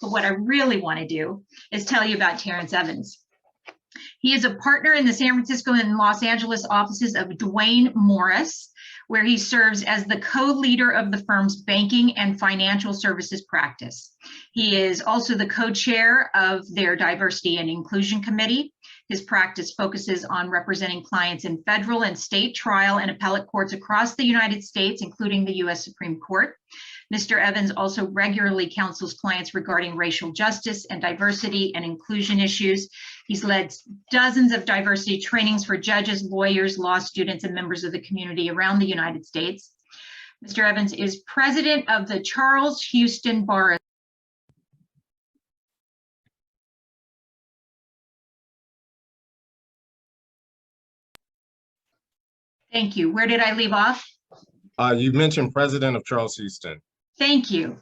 But what I really want to do is tell you about Terrance Evans. He is a partner in the San Francisco and Los Angeles offices of Duane Morris, where he serves as the co-leader of the firm's banking and financial services practice. He is also the co-chair of their Diversity and Inclusion Committee. His practice focuses on representing clients in federal and state trial and appellate courts across the United States, including the U.S. Supreme Court. Mr. Evans also regularly counsels clients regarding racial justice and diversity and inclusion issues. He's led dozens of diversity trainings for judges, lawyers, law students, and members of the community around the United States. Mr. Evans is president of the Charles Houston Bar. Thank you. Where did I leave off? You mentioned president of Charles Houston. Thank you.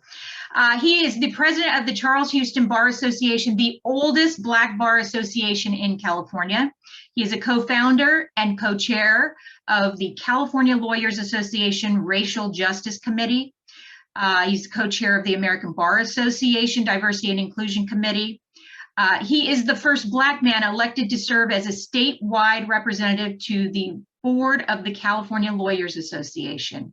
He is the president of the Charles Houston Bar Association, the oldest Black bar association in California. He is a co-founder and co-chair of the California Lawyers Association Racial Justice Committee. He's co-chair of the American Bar Association Diversity and Inclusion Committee. He is the first Black man elected to serve as a statewide representative to the board of the California Lawyers Association.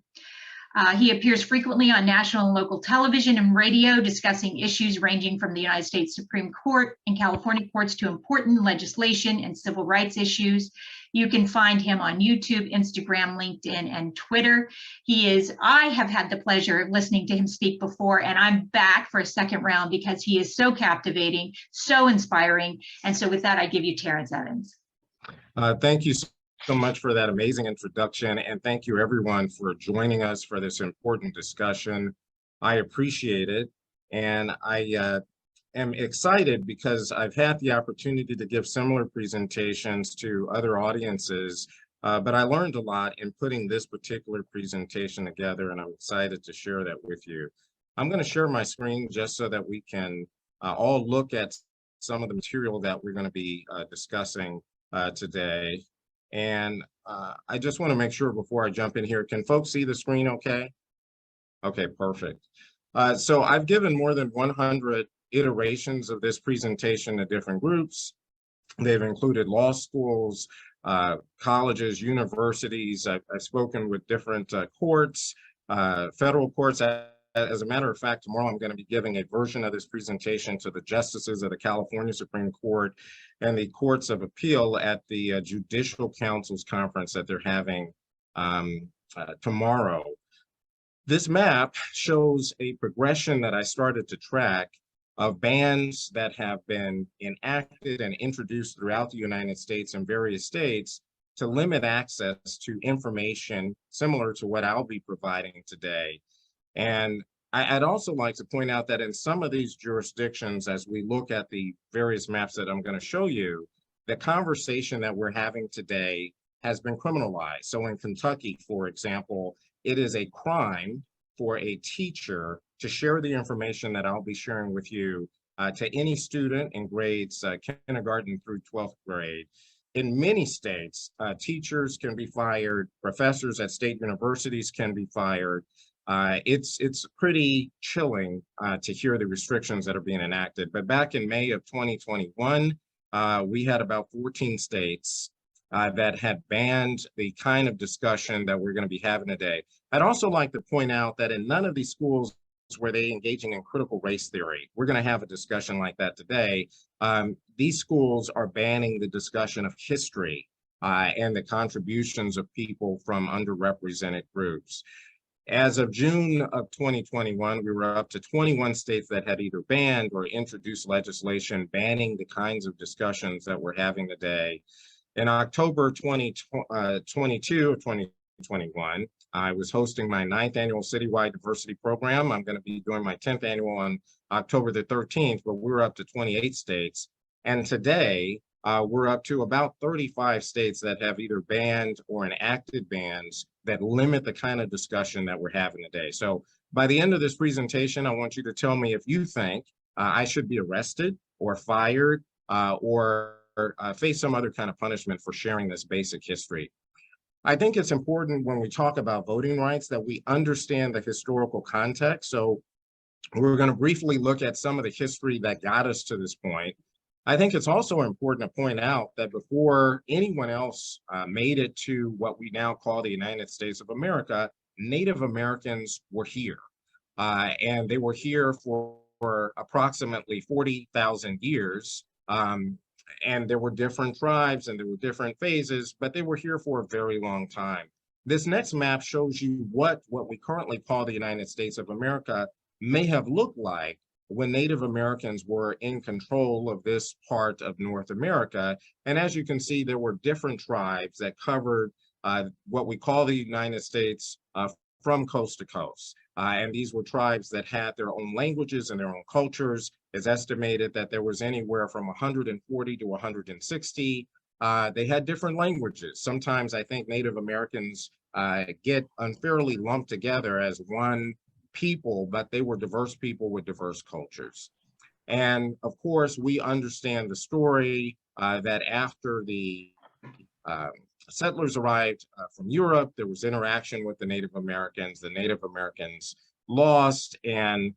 He appears frequently on national and local television and radio discussing issues ranging from the United States Supreme Court and California courts to important legislation and civil rights issues. You can find him on YouTube, Instagram, LinkedIn, and Twitter. I have had the pleasure of listening to him speak before, and I'm back for a second round because he is so captivating, so inspiring. And so with that, I give you Terrance Evans. Thank you so much for that amazing introduction, and thank you everyone for joining us for this important discussion. I appreciate it, and I am excited because I've had the opportunity to give similar presentations to other audiences, but I learned a lot in putting this particular presentation together, and I'm excited to share that with you. I'm going to share my screen just so that we can all look at some of the material that we're going to be discussing today. And I just want to make sure before I jump in here, can folks see the screen okay? Okay, perfect. So I've given more than 100 iterations of this presentation to different groups. They've included law schools, colleges, universities. I've spoken with different courts, federal courts. As a matter of fact, tomorrow I'm going to be giving a version of this presentation to the justices of the California Supreme Court and the Courts of Appeal at the Judicial Council's conference that they're having tomorrow. This map shows a progression that I started to track of bans that have been enacted and introduced throughout the United States and various states to limit access to information similar to what I'll be providing today. And I'd also like to point out that in some of these jurisdictions, as we look at the various maps that I'm going to show you, the conversation that we're having today has been criminalized. So in Kentucky, for example, it is a crime for a teacher to share the information that I'll be sharing with you to any student in grades kindergarten through 12th grade. In many states, teachers can be fired, professors at state universities can be fired. It's pretty chilling to hear the restrictions that are being enacted. But back in May of 2021, we had about 14 states that had banned the kind of discussion that we're going to be having today. I'd also like to point out that in none of these schools were they engaging in critical race theory. We're going to have a discussion like that today. These schools are banning the discussion of history and the contributions of people from underrepresented groups. As of June of 2021, we were up to 21 states that had either banned or introduced legislation banning the kinds of discussions that we're having today. In October 2022 or 2021, I was hosting my 9th annual citywide diversity program. I'm going to be doing my 10th annual on October the 13th, but we're up to 28 states. And today, we're up to about 35 states that have either banned or enacted bans that limit the kind of discussion that we're having today. So by the end of this presentation, I want you to tell me if you think I should be arrested or fired or face some other kind of punishment for sharing this basic history. I think it's important when we talk about voting rights that we understand the historical context. So We're going to briefly look at some of the history that got us to this point. I think it's also important to point out that before anyone else made it to what we now call the United States of America, Native Americans were here. And they were here for approximately 40,000 years. And there were different tribes and there were different phases, but they were here for a very long time. This next map shows you what we currently call the United States of America may have looked like when Native Americans were in control of this part of North America. And as you can see, there were different tribes that covered what we call the United States from coast to coast. And these were tribes that had their own languages and their own cultures. It's estimated that there was anywhere from 140 to 160. They had different languages. Sometimes I think Native Americans get unfairly lumped together as one people, but they were diverse people with diverse cultures. And of course, we understand the story that after the settlers arrived from Europe, there was interaction with the Native Americans. The Native Americans lost, and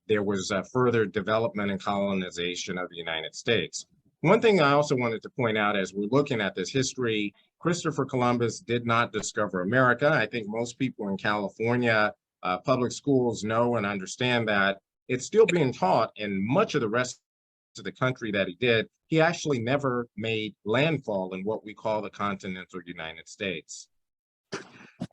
there was further development and colonization of the United States. One thing I also wanted to point out as we're looking at this history, Christopher Columbus did not discover America. I think most people in California public schools know and understand that. It's still being taught in much of the rest of the country that he did. He actually never made landfall in what we call the continental United States.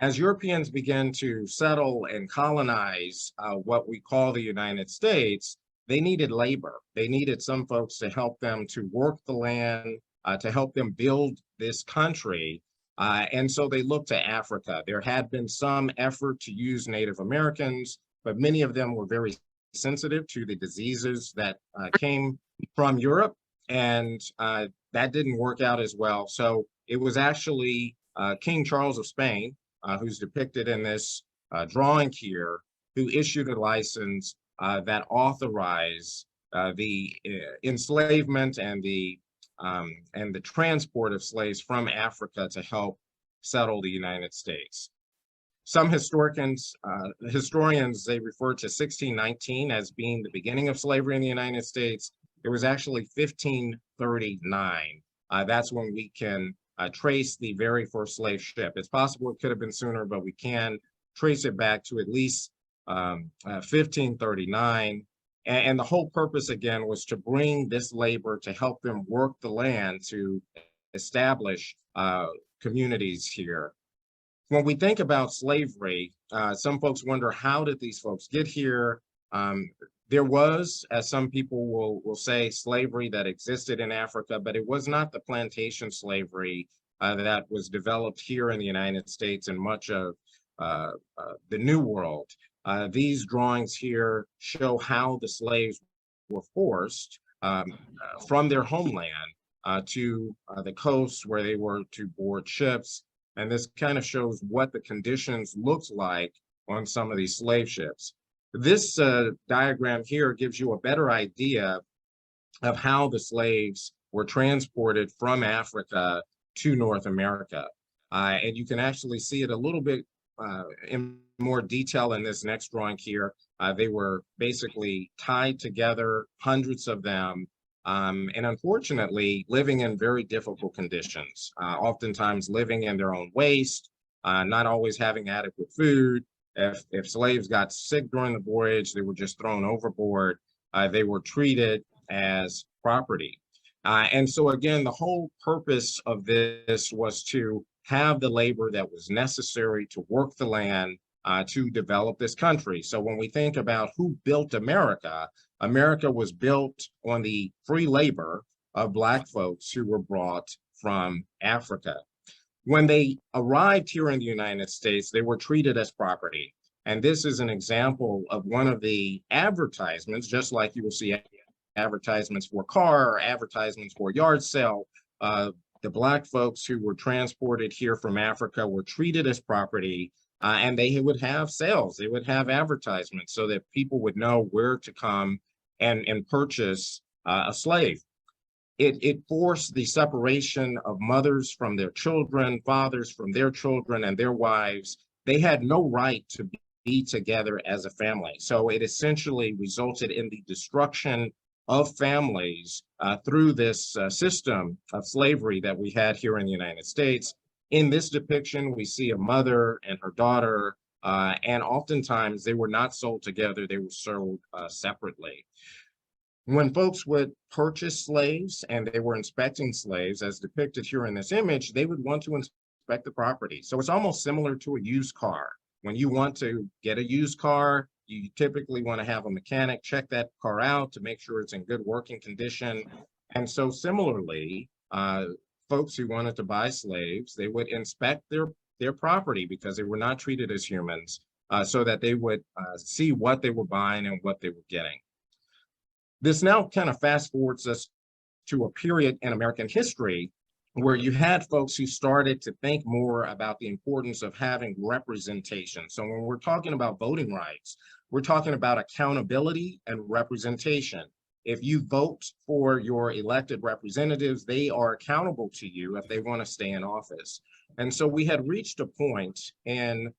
As Europeans began to settle and colonize what we call the United States, they needed labor. They needed some folks to help them to work the land, to help them build this country. And so they looked to Africa. There had been some effort to use Native Americans, but many of them were very sensitive to the diseases that came from Europe, and that didn't work out as well. So it was actually King Charles of Spain, who's depicted in this drawing here, who issued a license that authorized the enslavement and the transport of slaves from Africa to help settle the United States. Some historians, they refer to 1619 as being the beginning of slavery in the United States. It was actually 1539. That's when we can trace the very first slave ship. It's possible it could have been sooner, but we can trace it back to at least 1539. And the whole purpose, again, was to bring this labor to help them work the land to establish communities here. When we think about slavery, some folks wonder, how did these folks get here? There was, as some people will say, slavery that existed in Africa, but it was not the plantation slavery that was developed here in the United States and much of the New World. These drawings here show how the slaves were forced from their homeland to the coast where they were to board ships. And this kind of shows what the conditions looked like on some of these slave ships. This diagram here gives you a better idea of how the slaves were transported from Africa to North America. And you can actually see it a little bit in more detail in this next drawing here. They were basically tied together, hundreds of them, and unfortunately living in very difficult conditions, oftentimes living in their own waste, not always having adequate food. If slaves got sick during the voyage, they were just thrown overboard. They were treated as property. And so again, the whole purpose of this was to have the labor that was necessary to work the land to develop this country. So when we think about who built America, America was built on the free labor of Black folks who were brought from Africa. When they arrived here in the United States, they were treated as property. And this is an example of one of the advertisements, just like you will see advertisements for a car or advertisements for a yard sale. The Black folks who were transported here from Africa were treated as property, and they would have sales. They would have advertisements so that people would know where to come and purchase a slave. It forced the separation of mothers from their children, fathers from their children and their wives. They had no right to be together as a family. So it essentially resulted in the destruction of families through this system of slavery that we had here in the United States. In this depiction, we see a mother and her daughter, and oftentimes they were not sold together, they were sold separately. When folks would purchase slaves and they were inspecting slaves, as depicted here in this image, they would want to inspect the property. So it's almost similar to a used car. When you want to get a used car, you typically want to have a mechanic check that car out to make sure it's in good working condition. And so similarly, folks who wanted to buy slaves, they would inspect their property because they were not treated as humans, so that they would see what they were buying and what they were getting. This now kind of fast forwards us to a period in American history where you had folks who started to think more about the importance of having representation. So when we're talking about voting rights, we're talking about accountability and representation. If you vote for your elected representatives, they are accountable to you if they want to stay in office. And so we had reached a point in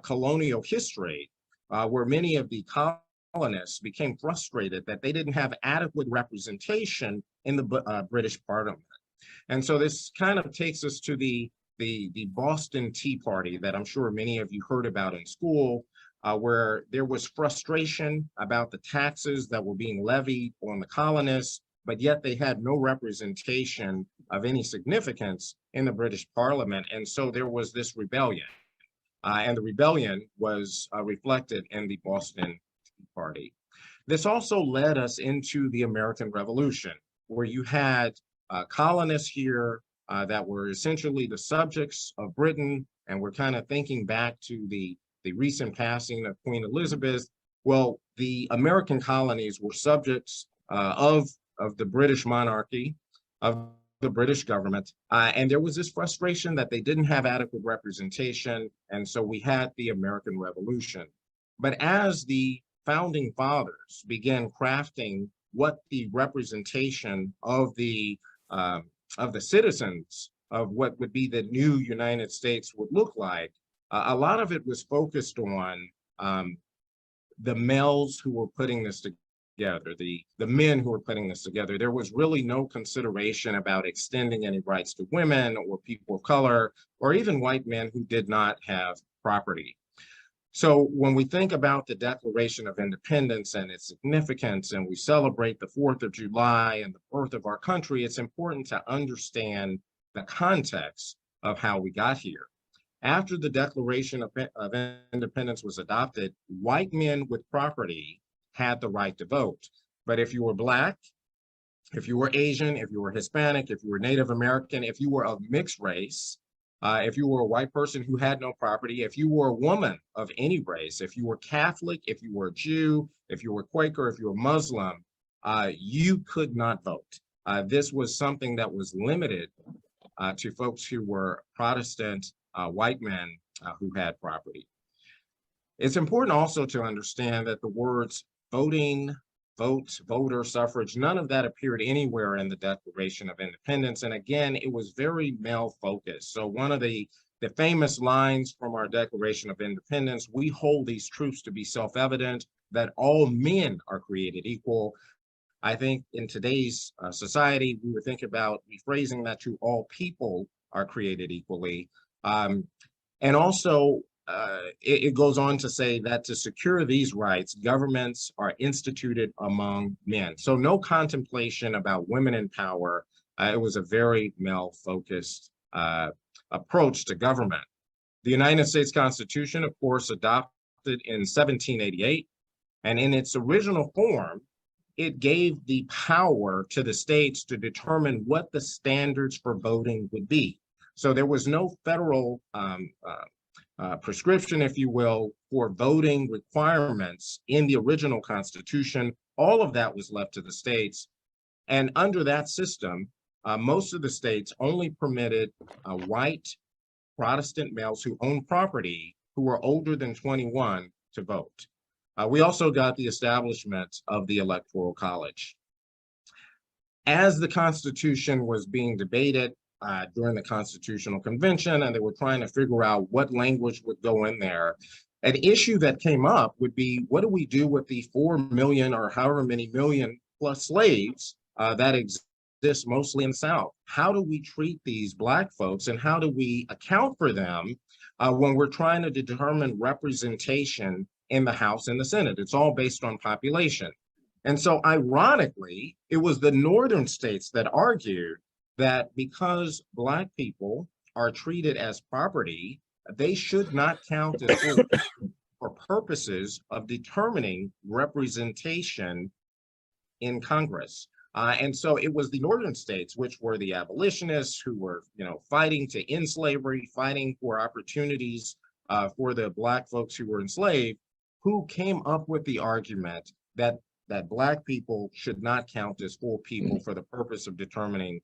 colonial history where many of the colonists became frustrated that they didn't have adequate representation in the British Parliament. And so this kind of takes us to the Boston Tea Party that I'm sure many of you heard about in school, where there was frustration about the taxes that were being levied on the colonists, but yet they had no representation of any significance in the British Parliament. And so there was this rebellion, and the rebellion was reflected in the Boston Tea Party. This also led us into the American Revolution, where you had colonists here that were essentially the subjects of Britain, and we're kind of thinking back to the recent passing of Queen Elizabeth. Well, the American colonies were subjects of the British monarchy, of the British government, and there was this frustration that they didn't have adequate representation, and so we had the American Revolution. But as the founding fathers began crafting what the representation of the citizens of what would be the new United States would look like, a lot of it was focused on the males who were putting this together, the men who were putting this together. There was really no consideration about extending any rights to women or people of color, or even white men who did not have property. So when we think about the Declaration of Independence and its significance, and we celebrate the 4th of July and the birth of our country, it's important to understand the context of how we got here. After the Declaration of Independence was adopted, white men with property had the right to vote. But if you were Black, if you were Asian, if you were Hispanic, if you were Native American, if you were of mixed race, if you were a white person who had no property, if you were a woman of any race, if you were Catholic, if you were a Jew, if you were Quaker, if you were Muslim, you could not vote. This was something that was limited to folks who were Protestant white men who had property. It's important also to understand that the words voting, vote, voter, suffrage, none of that appeared anywhere in the Declaration of Independence. And again, it was very male focused. So one of the famous lines from our Declaration of Independence, we hold these truths to be self-evident, that all men are created equal. I think in today's society, we would think about rephrasing that to all people are created equally. And also, it goes on to say that to secure these rights, governments are instituted among men. So no contemplation about women in power. It was a very male-focused approach to government. The United States Constitution, of course, adopted in 1788, and in its original form, it gave the power to the states to determine what the standards for voting would be. So there was no federal prescription, if you will, for voting requirements in the original Constitution. All of that was left to the states. And under that system, most of the states only permitted white Protestant males who owned property who were older than 21 to vote. We also got the establishment of the Electoral College. As the Constitution was being debated during the Constitutional Convention, and they were trying to figure out what language would go in there, An issue that came up would be, what do we do with the 4 million or however many million plus slaves that exist mostly in the South? How do we treat these Black folks, and how do we account for them when we're trying to determine representation in the House and the Senate? It's all based on population. And so ironically, it was the northern states that argued that because Black people are treated as property, they should not count as full for purposes of determining representation in Congress. And so it was the northern states, which were the abolitionists who were, fighting to end slavery, fighting for opportunities for the Black folks who were enslaved, who came up with the argument that Black people should not count as full people for the purpose of determining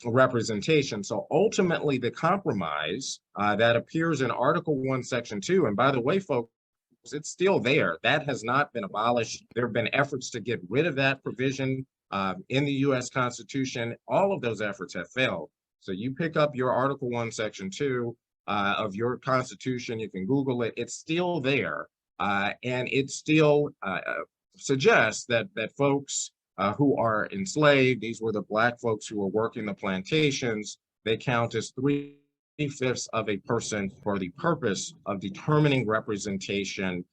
representation. So ultimately, the compromise that appears in Article 1, Section 2, and by the way, folks, it's still there. That has not been abolished. There have been efforts to get rid of that provision in the U.S. Constitution. All of those efforts have failed. So you pick up your Article 1, Section 2 of your Constitution, you can Google it, it's still there. And it still suggests that folks who are enslaved, these were the Black folks who were working the plantations, they count as 3/5 of a person for the purpose of determining representation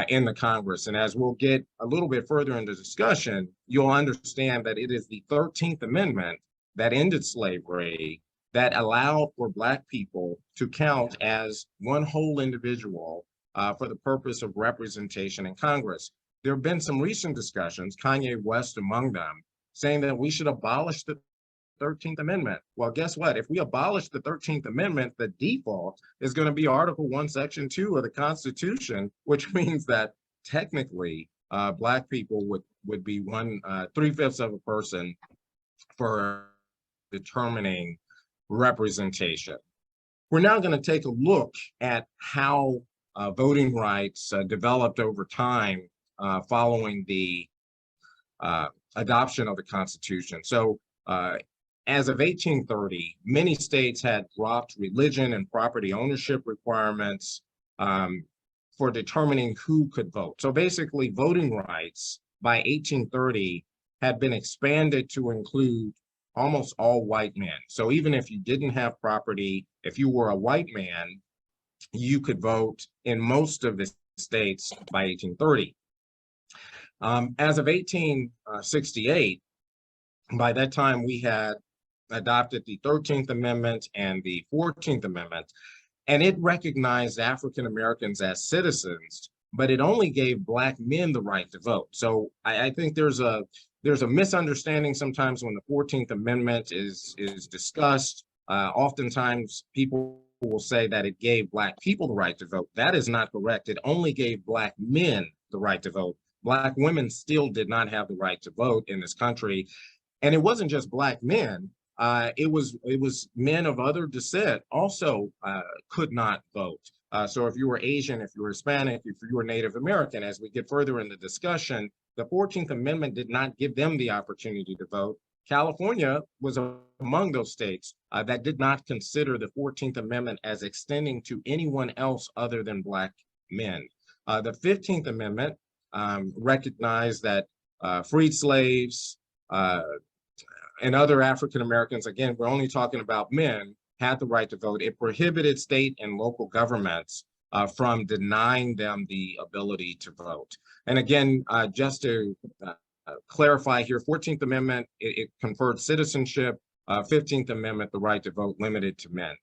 in the Congress. And as we'll get a little bit further into discussion, you'll understand that it is the 13th Amendment that ended slavery, that allowed for Black people to count as one whole individual for the purpose of representation in Congress. There have been some recent discussions, Kanye West among them, saying that we should abolish the 13th Amendment. Well, guess what? If we abolish the 13th Amendment, the default is going to be Article 1, Section 2 of the Constitution, which means that technically Black people would be 3/5 of a person for determining representation. We're now going to take a look at how voting rights developed over time following the adoption of the Constitution. So as of 1830, many states had dropped religion and property ownership requirements for determining who could vote. So basically, voting rights by 1830 had been expanded to include almost all white men. So even if you didn't have property, if you were a white man, you could vote in most of the states by 1830. As of 1868, by that time we had adopted the 13th Amendment and the 14th Amendment, and it recognized African Americans as citizens, but it only gave Black men the right to vote. So I think there's a misunderstanding sometimes when the 14th Amendment is discussed. Oftentimes people will say that it gave Black people the right to vote. That is not correct. It only gave Black men the right to vote. Black women still did not have the right to vote in this country. And it wasn't just Black men. It was men of other descent also could not vote. So if you were Asian, if you were Hispanic, if you were Native American, as we get further in the discussion, the 14th Amendment did not give them the opportunity to vote. California was among those states that did not consider the 14th Amendment as extending to anyone else other than Black men. The 15th Amendment recognized that freed slaves and other African Americans, again, we're only talking about men, had the right to vote. It prohibited state and local governments from denying them the ability to vote. And again, just to clarify here, 14th Amendment, it conferred citizenship. 15th Amendment, the right to vote limited to men.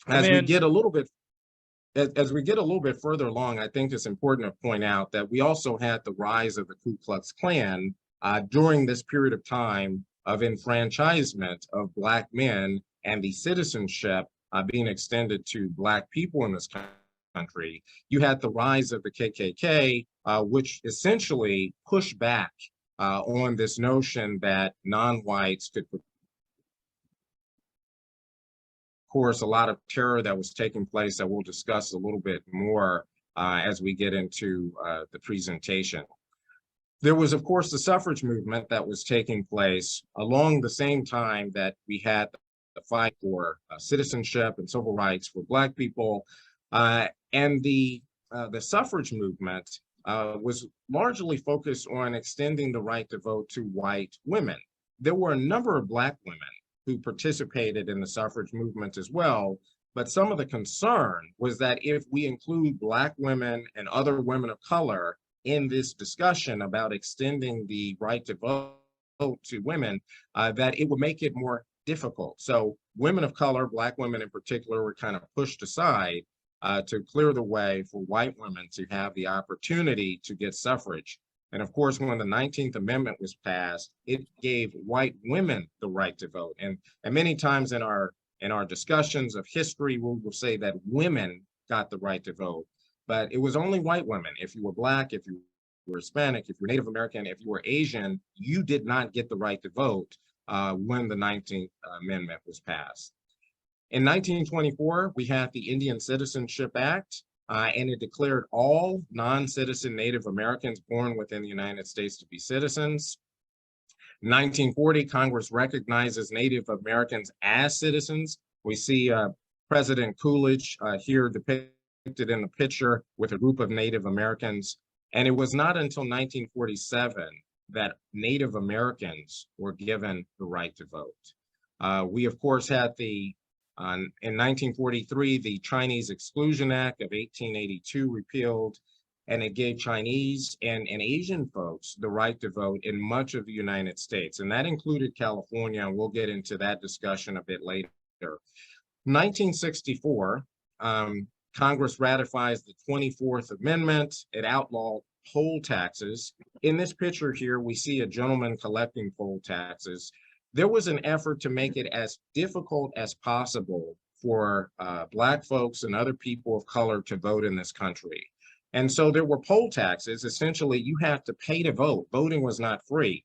As we get a little bit further along, I think it's important to point out that we also had the rise of the Ku Klux Klan during this period of time of enfranchisement of Black men and the citizenship being extended to Black people in this country. You had the rise of the KKK, which essentially pushed back on this notion that non-whites could, of course, a lot of terror that was taking place that we'll discuss a little bit more as we get into the presentation. There was, of course, the suffrage movement that was taking place along the same time that we had the fight for citizenship and civil rights for Black people. And the suffrage movement was largely focused on extending the right to vote to white women. There were a number of Black women who participated in the suffrage movement as well, but some of the concern was that if we include Black women and other women of color in this discussion about extending the right to vote to women, that it would make it more difficult. So women of color, Black women in particular, were kind of pushed aside to clear the way for white women to have the opportunity to get suffrage. And of course, when the 19th Amendment was passed, it gave white women the right to vote. And many times in our discussions of history, we will say that women got the right to vote, but it was only white women. If you were Black, if you were Hispanic, if you were Native American, if you were Asian, you did not get the right to vote when the 19th Amendment was passed. In 1924, we had the Indian Citizenship Act, and it declared all non-citizen Native Americans born within the United States to be citizens. In 1940, Congress recognizes Native Americans as citizens. We see President Coolidge here depicted in the picture with a group of Native Americans. And it was not until 1947 that Native Americans were given the right to vote. We, of course, had in 1943, the Chinese Exclusion Act of 1882 repealed, and it gave Chinese and Asian folks the right to vote in much of the United States, and that included California, and we'll get into that discussion a bit later. 1964, Congress ratifies the 24th Amendment. It outlawed poll taxes. In this picture here, we see a gentleman collecting poll taxes. There was an effort to make it as difficult as possible for Black folks and other people of color to vote in this country. And so there were poll taxes. Essentially, you had to pay to vote. Voting was not free.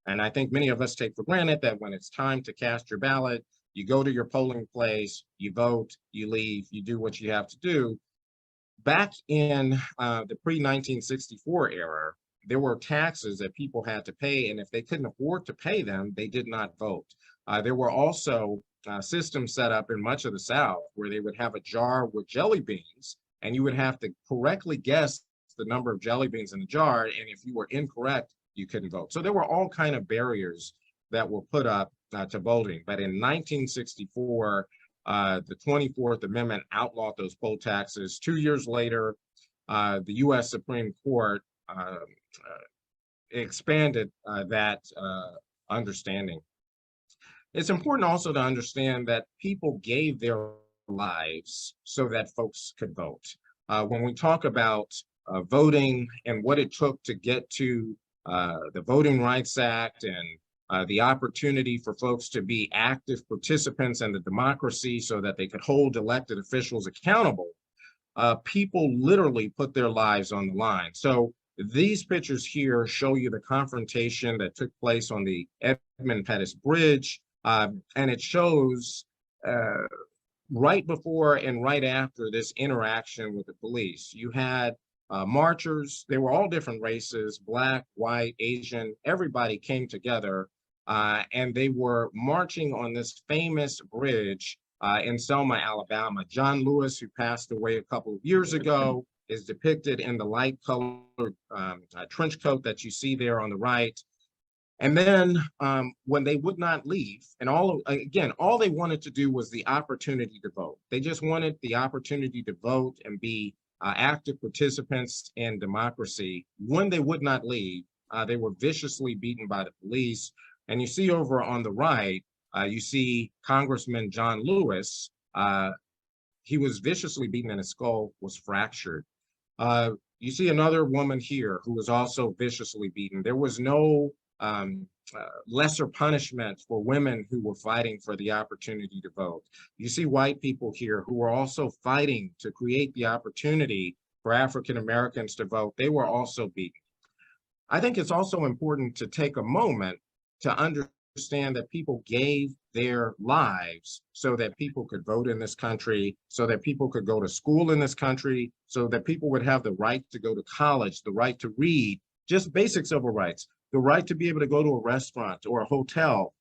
And I think many of us take for granted that when it's time to cast your ballot, you go to your polling place, you vote, you leave, you do what you have to do. Back in the pre-1964 era, there were taxes that people had to pay, and if they couldn't afford to pay them, they did not vote. There were also systems set up in much of the South where they would have a jar with jelly beans, and you would have to correctly guess the number of jelly beans in the jar, and if you were incorrect, you couldn't vote. So there were all kinds of barriers that were put up to voting. But in 1964, the 24th Amendment outlawed those poll taxes. 2 years later, the U.S. Supreme Court expanded that understanding. It's important also to understand that people gave their lives so that folks could vote. When we talk about voting and what it took to get to the Voting Rights Act and the opportunity for folks to be active participants in the democracy so that they could hold elected officials accountable, people literally put their lives on the line. So these pictures here show you the confrontation that took place on the Edmund Pettus Bridge, and it shows right before and right after this interaction with the police. You had marchers. They were all different races, Black, white, Asian, everybody came together, and they were marching on this famous bridge in Selma, Alabama. John Lewis, who passed away a couple of years ago, is depicted in the light colored trench coat that you see there on the right. And then when they would not leave, and all they wanted to do was the opportunity to vote. They just wanted the opportunity to vote and be active participants in democracy. When they would not leave, they were viciously beaten by the police. And you see over on the right, you see Congressman John Lewis. He was viciously beaten and his skull was fractured. You see another woman here who was also viciously beaten. There was no lesser punishment for women who were fighting for the opportunity to vote. You see white people here who were also fighting to create the opportunity for African Americans to vote. They were also beaten. I think it's also important to take a moment to understand that people gave their lives so that people could vote in this country, so that people could go to school in this country, so that people would have the right to go to college, the right to read, just basic civil rights, the right to be able to go to a restaurant or a hotel,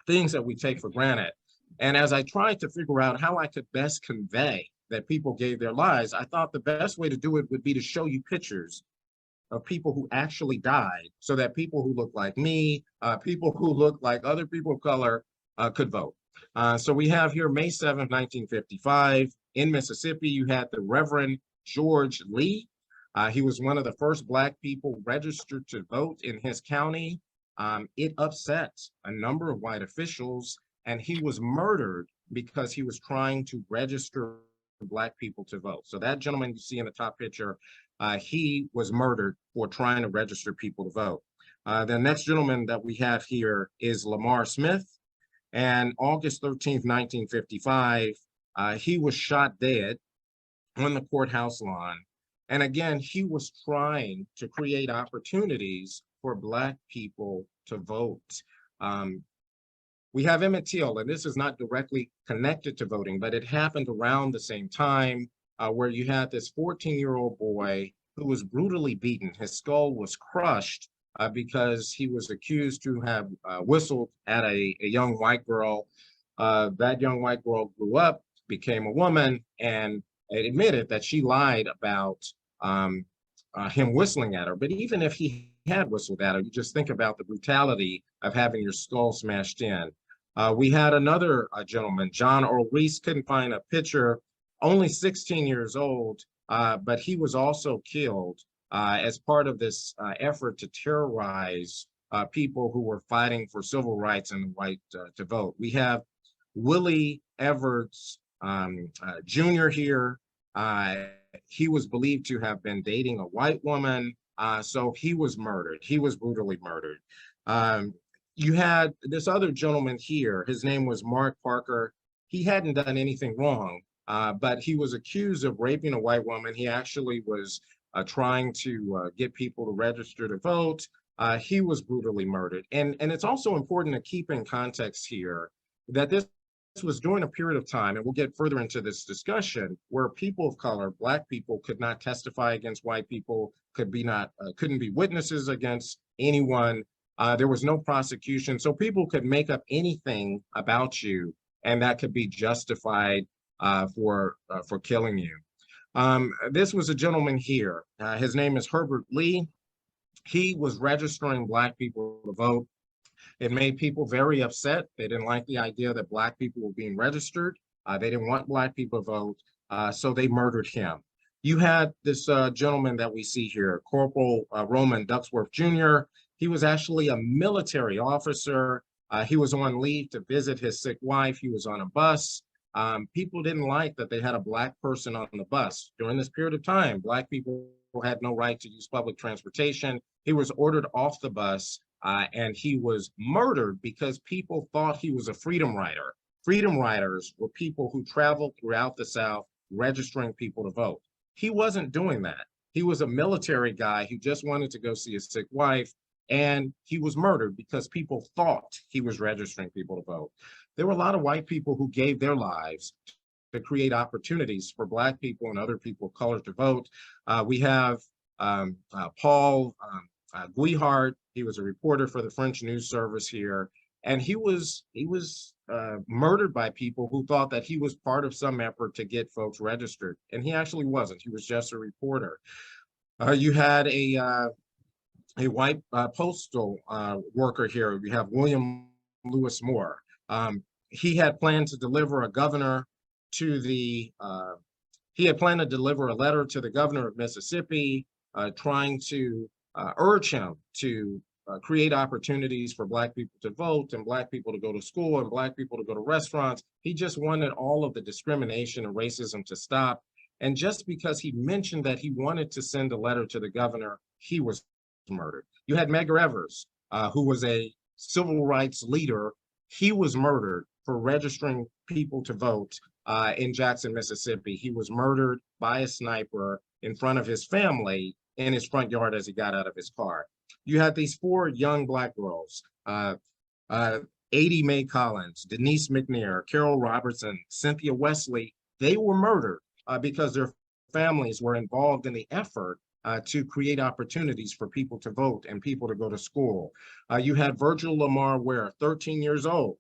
things that we take for granted. And as I tried to figure out how I could best convey that people gave their lives, I thought the best way to do it would be to show you pictures of people who actually died so that people who look like me, people who look like other people of color could vote. So we have here May 7th, 1955. In Mississippi, you had the Reverend George Lee. He was one of the first Black people registered to vote in his county. It upset a number of white officials, and he was murdered because he was trying to register Black people to vote. So that gentleman you see in the top picture, he was murdered for trying to register people to vote. The next gentleman that we have here is Lamar Smith. And August 13th, 1955, he was shot dead on the courthouse lawn. And again, he was trying to create opportunities for Black people to vote. We have Emmett Till, and this is not directly connected to voting, but it happened around the same time where you had this 14-year-old boy who was brutally beaten. His skull was crushed because he was accused to have whistled at a young white girl. That young white girl grew up, became a woman, and admitted that she lied about him whistling at her. But even if he had whistled at her, you just think about the brutality of having your skull smashed in. We had another gentleman, John Earl Reese, couldn't find a picture, only 16 years old, but he was also killed as part of this effort to terrorize people who were fighting for civil rights and the right to vote. We have Willie Everts Jr. here. He was believed to have been dating a white woman, so he was murdered. He was brutally murdered. You had this other gentleman here. His name was Mark Parker. He hadn't done anything wrong, but he was accused of raping a white woman. He actually was trying to get people to register to vote. He was brutally murdered. And it's also important to keep in context here that this was during a period of time, and we'll get further into this discussion, where people of color, Black people, could not testify against white people, couldn't be witnesses against anyone. There was no prosecution, so people could make up anything about you, and that could be justified for killing you. This was a gentleman here. His name is Herbert Lee. He was registering Black people to vote. It made people very upset. They didn't like the idea that Black people were being registered. They didn't want Black people to vote, so they murdered him. You had this gentleman that we see here, Corporal Roman Ducksworth Jr. He was actually a military officer. He was on leave to visit his sick wife. He was on a bus. People didn't like that they had a Black person on the bus. During this period of time, Black people had no right to use public transportation. He was ordered off the bus, and he was murdered because people thought he was a freedom rider. Freedom riders were people who traveled throughout the South registering people to vote. He wasn't doing that. He was a military guy who just wanted to go see his sick wife, and he was murdered because people thought he was registering people to vote. There were a lot of white people who gave their lives to create opportunities for Black people and other people of color to vote. We have Paul Guihart. He was a reporter for the French news service here, and he was murdered by people who thought that he was part of some effort to get folks registered, and he actually wasn't. He was just a reporter. You had a white postal worker here. We have William Lewis Moore. He had planned to deliver a governor to the, he had planned to deliver a letter to the governor of Mississippi, trying to urge him to create opportunities for Black people to vote and Black people to go to school and Black people to go to restaurants. He just wanted all of the discrimination and racism to stop. And just because he mentioned that he wanted to send a letter to the governor, he was murdered. You had Medgar Evers, who was a civil rights leader. He was murdered for registering people to vote in Jackson, Mississippi. He was murdered by a sniper in front of his family in his front yard as he got out of his car. You had these 4 young Black girls, Adie Mae Collins, Denise McNair, Carol Robertson, Cynthia Wesley. They were murdered because their families were involved in the effort to create opportunities for people to vote and people to go to school. You had Virgil Lamar Ware, 13 years old.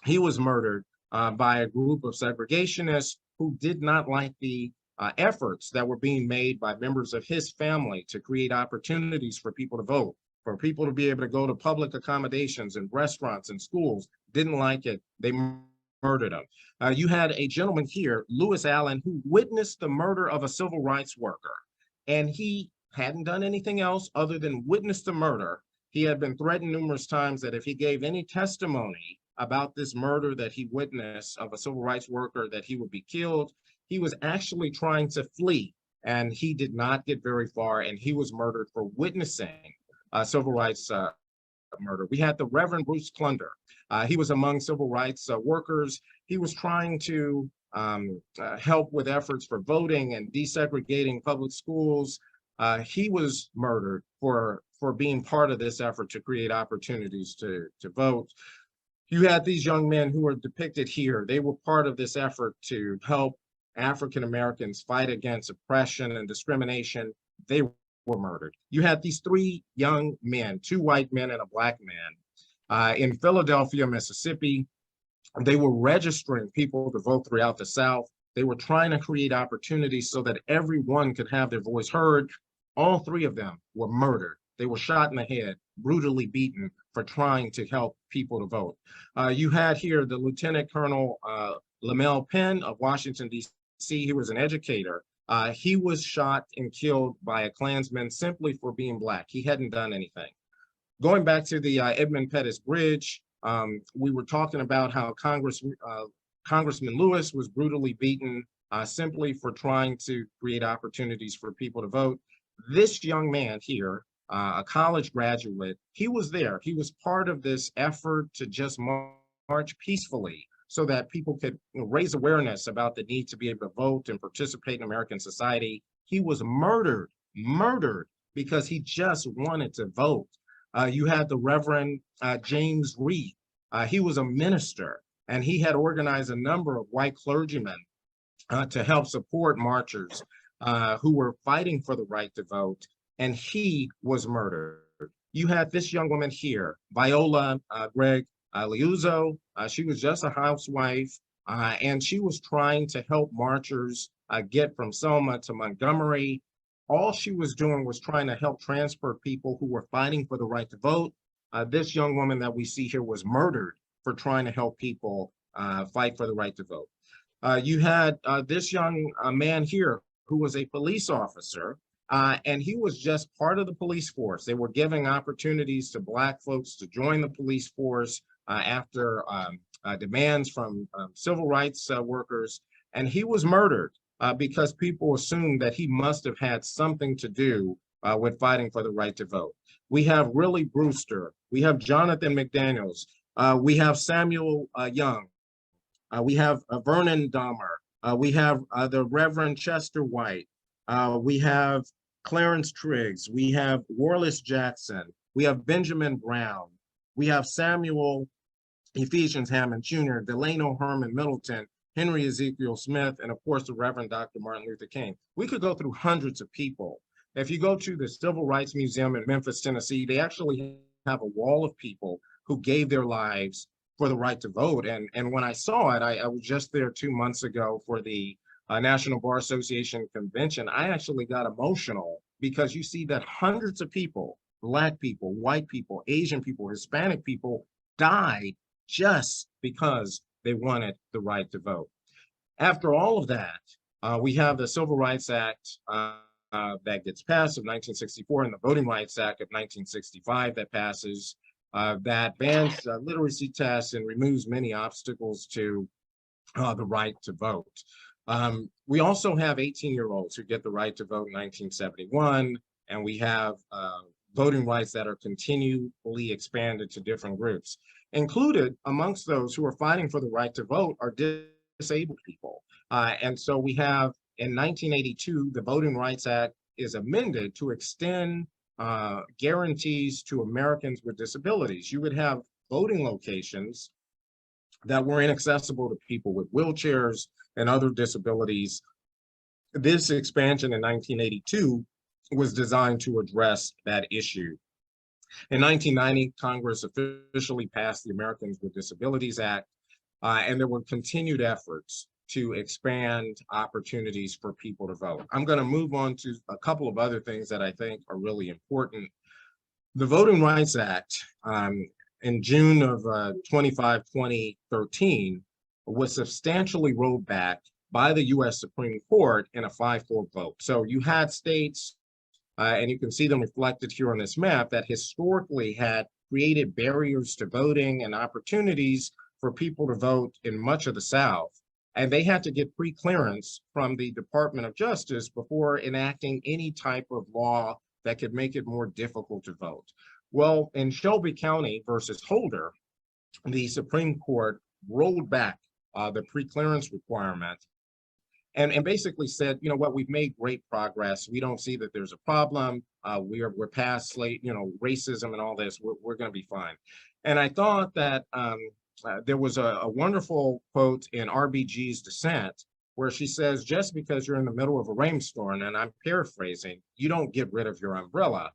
He was murdered by a group of segregationists who did not like the efforts that were being made by members of his family to create opportunities for people to vote, for people to be able to go to public accommodations and restaurants and schools. Didn't like it. They murdered him. You had a gentleman here, Lewis Allen, who witnessed the murder of a civil rights worker. And he hadn't done anything else other than witness the murder. He had been threatened numerous times that if he gave any testimony about this murder that he witnessed of a civil rights worker, that he would be killed. He was actually trying to flee, and he did not get very far, and he was murdered for witnessing civil rights murder. We had the Reverend Bruce Plunder. He was among civil rights workers. He was trying to help with efforts for voting and desegregating public schools. He was murdered for being part of this effort to create opportunities to vote. You had these young men who are depicted here. They were part of this effort to help African Americans fight against oppression and discrimination. They were murdered. You had these three young men, two white men and a black man, in Philadelphia, Mississippi. They were registering people to vote throughout the South. They were trying to create opportunities so that everyone could have their voice heard. All three of them were murdered. They were shot in the head, brutally beaten for trying to help people to vote. You had here the Lieutenant Colonel Lamel Penn of Washington, D.C. He was an educator. He was shot and killed by a Klansman simply for being Black. He hadn't done anything. Going back to the Edmund Pettus Bridge, we were talking about how Congressman Lewis was brutally beaten simply for trying to create opportunities for people to vote. This young man here, a college graduate, he was there. He was part of this effort to just march peacefully so that people could raise awareness about the need to be able to vote and participate in American society. He was murdered because he just wanted to vote. You had the Reverend James Reed. He was a minister, and he had organized a number of white clergymen to help support marchers who were fighting for the right to vote, and he was murdered. You had this young woman here, Viola Gregg Liuzzo. She was just a housewife, and she was trying to help marchers get from Selma to Montgomery. All she was doing was trying to help transport people who were fighting for the right to vote. This young woman that we see here was murdered for trying to help people fight for the right to vote. You had this young man here who was a police officer, and he was just part of the police force. They were giving opportunities to Black folks to join the police force after demands from civil rights workers, and he was murdered because people assumed that he must have had something to do with fighting for the right to vote. We have Willie Brewster, we have Jonathan McDaniels, we have Samuel Young, we have Vernon Dahmer, we have the Reverend Chester White, we have Clarence Triggs, we have Warless Jackson, we have Benjamin Brown, we have Samuel Ephesians Hammond Jr., Delano Herman Middleton, Henry Ezekiel Smith, and of course, the Reverend Dr. Martin Luther King. We could go through hundreds of people. If you go to the Civil Rights Museum in Memphis, Tennessee, they actually have a wall of people who gave their lives for the right to vote. And when I saw it, I was just there 2 months ago for the National Bar Association convention. I actually got emotional because you see that hundreds of people, Black people, white people, Asian people, Hispanic people, died just because they wanted the right to vote. After all of that, we have the Civil Rights Act that gets passed of 1964 and the Voting Rights Act of 1965 that passes, that bans literacy tests and removes many obstacles to the right to vote. We also have 18-year-olds who get the right to vote in 1971, and we have voting rights that are continually expanded to different groups. Included amongst those who are fighting for the right to vote are disabled people. And so we have in 1982, the Voting Rights Act is amended to extend guarantees to Americans with disabilities. You would have voting locations that were inaccessible to people with wheelchairs and other disabilities. This expansion in 1982 was designed to address that issue. In 1990, Congress officially passed the Americans with Disabilities Act, and there were continued efforts to expand opportunities for people to vote. I'm going to move on to a couple of other things that I think are really important. The Voting Rights Act in June of 2013 was substantially rolled back by the US Supreme Court in a 5-4 vote. So you had states, and you can see them reflected here on this map, that historically had created barriers to voting and opportunities for people to vote in much of the South. And they had to get pre-clearance from the Department of Justice before enacting any type of law that could make it more difficult to vote. Well, in Shelby County versus Holder, the Supreme Court rolled back the pre-clearance requirement and basically said, you know what, we've made great progress. We don't see that there's a problem. We're past racism and all this. We're going to be fine. And I thought that there was a wonderful quote in RBG's dissent where she says, just because you're in the middle of a rainstorm, and I'm paraphrasing, you don't get rid of your umbrella.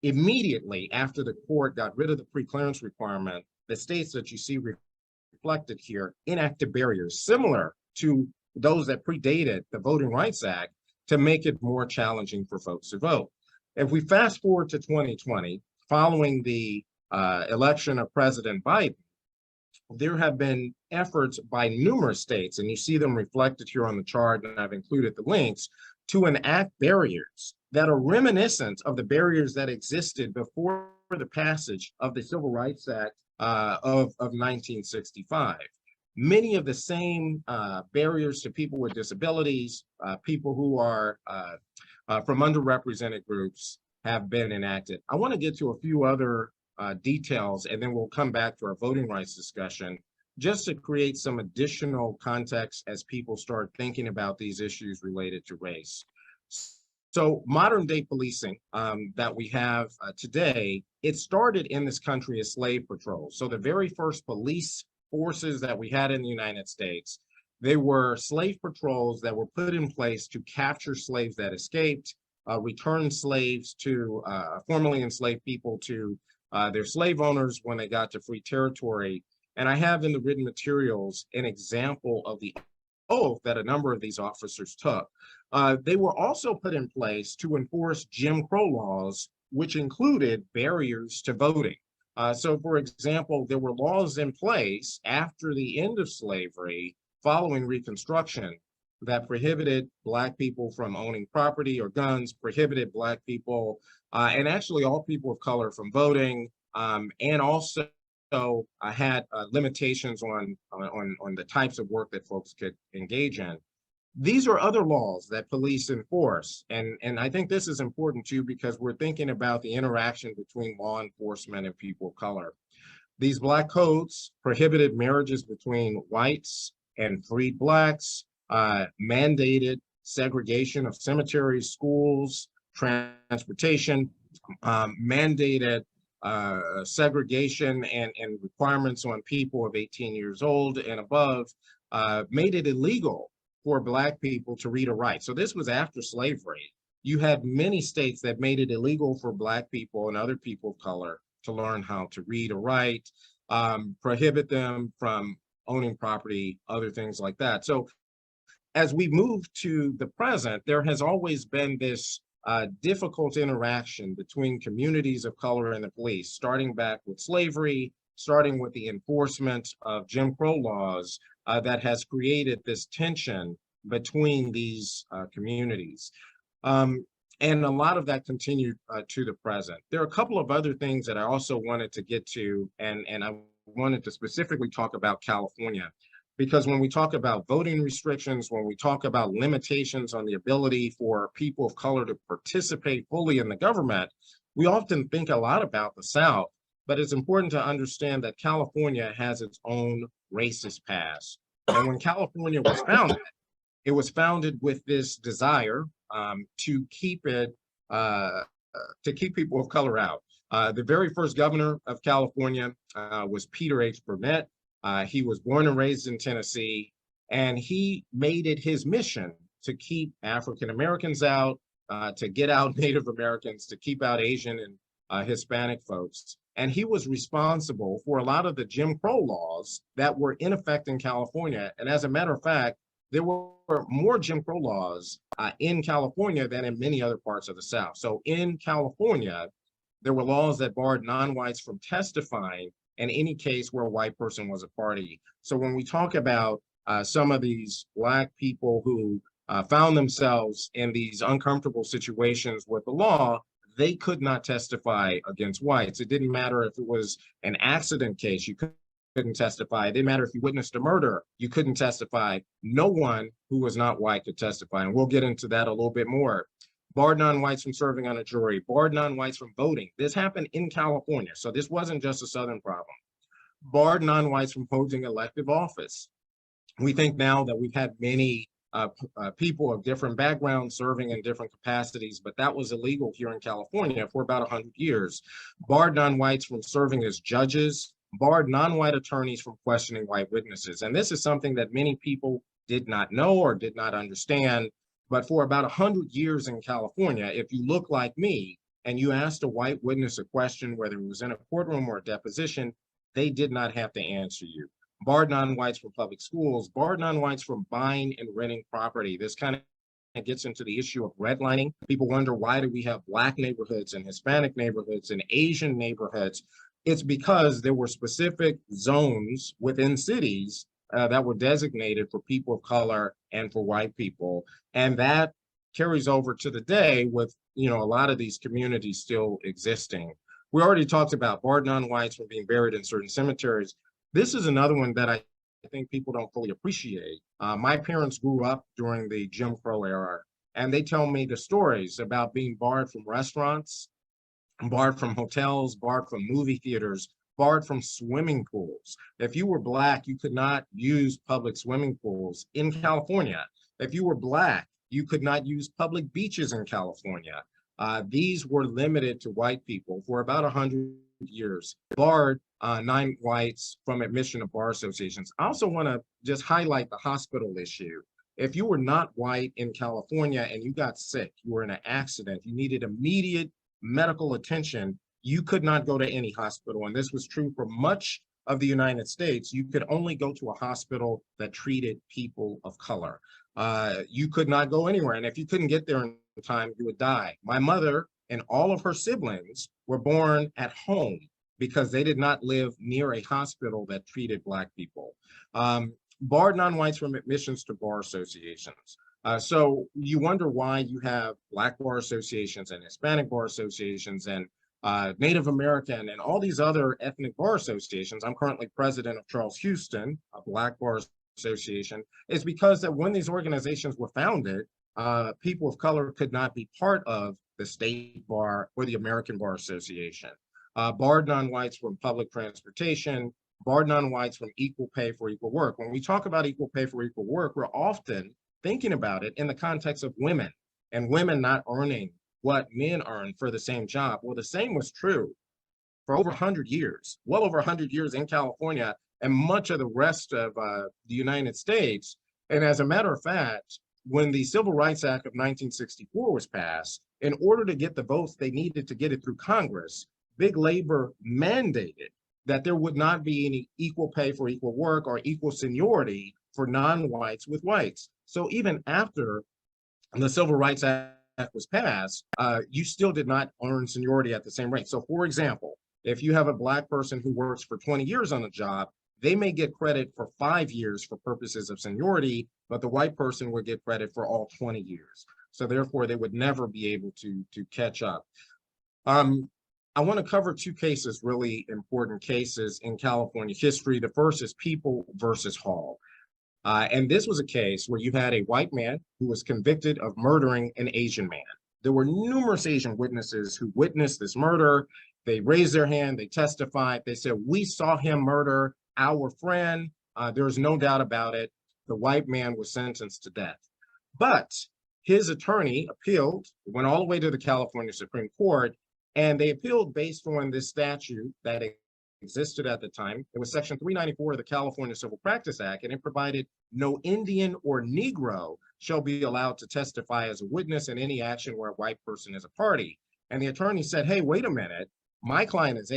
Immediately after the court got rid of the pre-clearance requirement, the states that you see reflected here enacted barriers similar to those that predated the Voting Rights Act to make it more challenging for folks to vote. If we fast forward to 2020, following the election of President Biden, there have been efforts by numerous states, and you see them reflected here on the chart, and I've included the links, to enact barriers that are reminiscent of the barriers that existed before the passage of the Civil Rights Act of 1965. Many of the same barriers to people with disabilities, people who are from underrepresented groups have been enacted. I want to get to a few other details, and then we'll come back to our voting rights discussion, just to create some additional context as people start thinking about these issues related to race. So modern day policing that we have today, it started in this country as slave patrols. So the very first police forces that we had in the United States, they were slave patrols that were put in place to capture slaves that escaped, return slaves to formerly enslaved people to their slave owners when they got to free territory. And I have in the written materials an example of the oath that a number of these officers took. They were also put in place to enforce Jim Crow laws, which included barriers to voting. So for example, there were laws in place after the end of slavery following Reconstruction that prohibited Black people from owning property or guns, prohibited Black people and actually all people of color from voting, and also had limitations on the types of work that folks could engage in. These are other laws that police enforce. And I think this is important too, because we're thinking about the interaction between law enforcement and people of color. These Black codes prohibited marriages between whites and freed Blacks, mandated segregation of cemeteries, schools, transportation, mandated segregation and requirements on people of 18 years old and above, made it illegal for Black people to read or write. So this was after slavery. You had many states that made it illegal for Black people and other people of color to learn how to read or write, prohibit them from owning property, other things like that. So as we move to the present, there has always been this difficult interaction between communities of color and the police, starting back with slavery, starting with the enforcement of Jim Crow laws that has created this tension between these communities. And a lot of that continued to the present. There are a couple of other things that I also wanted to get to, and I wanted to specifically talk about California. Because when we talk about voting restrictions, when we talk about limitations on the ability for people of color to participate fully in the government, we often think a lot about the South, but it's important to understand that California has its own racist past. And when California was founded, it was founded with this desire to keep people of color out. The very first governor of California was Peter H. Burnett. He was born and raised in Tennessee, and he made it his mission to keep African Americans out, to get out Native Americans, to keep out Asian and Hispanic folks. And he was responsible for a lot of the Jim Crow laws that were in effect in California. And as a matter of fact, there were more Jim Crow laws in California than in many other parts of the South. So in California, there were laws that barred non-whites from testifying in any case where a white person was a party. So when we talk about some of these Black people who found themselves in these uncomfortable situations with the law, they could not testify against whites. It didn't matter if it was an accident case, you couldn't testify. It didn't matter if you witnessed a murder, you couldn't testify. No one who was not white could testify. And we'll get into that a little bit more. Barred non-whites from serving on a jury, barred non-whites from voting. This happened in California, so this wasn't just a Southern problem. Barred non-whites from holding elective office. We think now that we've had many people of different backgrounds serving in different capacities, but that was illegal here in California for about 100 years. Barred non-whites from serving as judges, barred non-white attorneys from questioning white witnesses. And this is something that many people did not know or did not understand. But for about 100 years in California, if you look like me and you asked a white witness a question, whether it was in a courtroom or a deposition, they did not have to answer you. Barred non-whites from public schools, barred non-whites from buying and renting property. This kind of gets into the issue of redlining. People wonder, why do we have Black neighborhoods and Hispanic neighborhoods and Asian neighborhoods? It's because there were specific zones within cities that were designated for people of color and for white people. And that carries over to the day with, a lot of these communities still existing. We already talked about barred non-whites from being buried in certain cemeteries. This is another one that I think people don't fully appreciate. My parents grew up during the Jim Crow era, and they tell me the stories about being barred from restaurants, barred from hotels, barred from movie theaters, barred from swimming pools. If you were Black, you could not use public swimming pools in California. If you were Black, you could not use public beaches in California. These were limited to white people for about 100 years, barred non-whites from admission to bar associations. I also want to just highlight the hospital issue. If you were not white in California and you got sick, you were in an accident, you needed immediate medical attention, you could not go to any hospital. And this was true for much of the United States. You could only go to a hospital that treated people of color. You could not go anywhere. And if you couldn't get there in time, you would die. My mother and all of her siblings were born at home because they did not live near a hospital that treated Black people. Barred non-whites from admissions to bar associations. So you wonder why you have Black bar associations and Hispanic bar associations and Native American and all these other ethnic bar associations. I'm currently president of Charles Houston, a Black bar association. It's because that when these organizations were founded, people of color could not be part of the state bar or the American Bar Association. Barred non-whites from public transportation, barred non-whites from equal pay for equal work. When we talk about equal pay for equal work, we're often thinking about it in the context of women and women not earning what men earn for the same job. Well, the same was true for over 100 years, well over 100 years in California and much of the rest of the United States. And as a matter of fact, when the Civil Rights Act of 1964 was passed, in order to get the votes they needed to get it through Congress, big labor mandated that there would not be any equal pay for equal work or equal seniority for non-whites with whites. So even after the Civil Rights Act was passed, you still did not earn seniority at the same rate. So for example, if you have a Black person who works for 20 years on a job, they may get credit for 5 years for purposes of seniority, but the white person would get credit for all 20 years. So therefore, they would never be able to catch up. I want to cover two cases, really important cases in California history. The first is People versus Hall. And this was a case where you had a white man who was convicted of murdering an Asian man. There were numerous Asian witnesses who witnessed this murder. They raised their hand, they testified, they said, we saw him murder our friend. There's no doubt about it. The white man was sentenced to death. But his attorney appealed, went all the way to the California Supreme Court, and they appealed based on this statute that existed at the time. It was Section 394 of the California Civil Practice Act, and it provided no Indian or Negro shall be allowed to testify as a witness in any action where a white person is a party. And the attorney said, hey, wait a minute. My client is,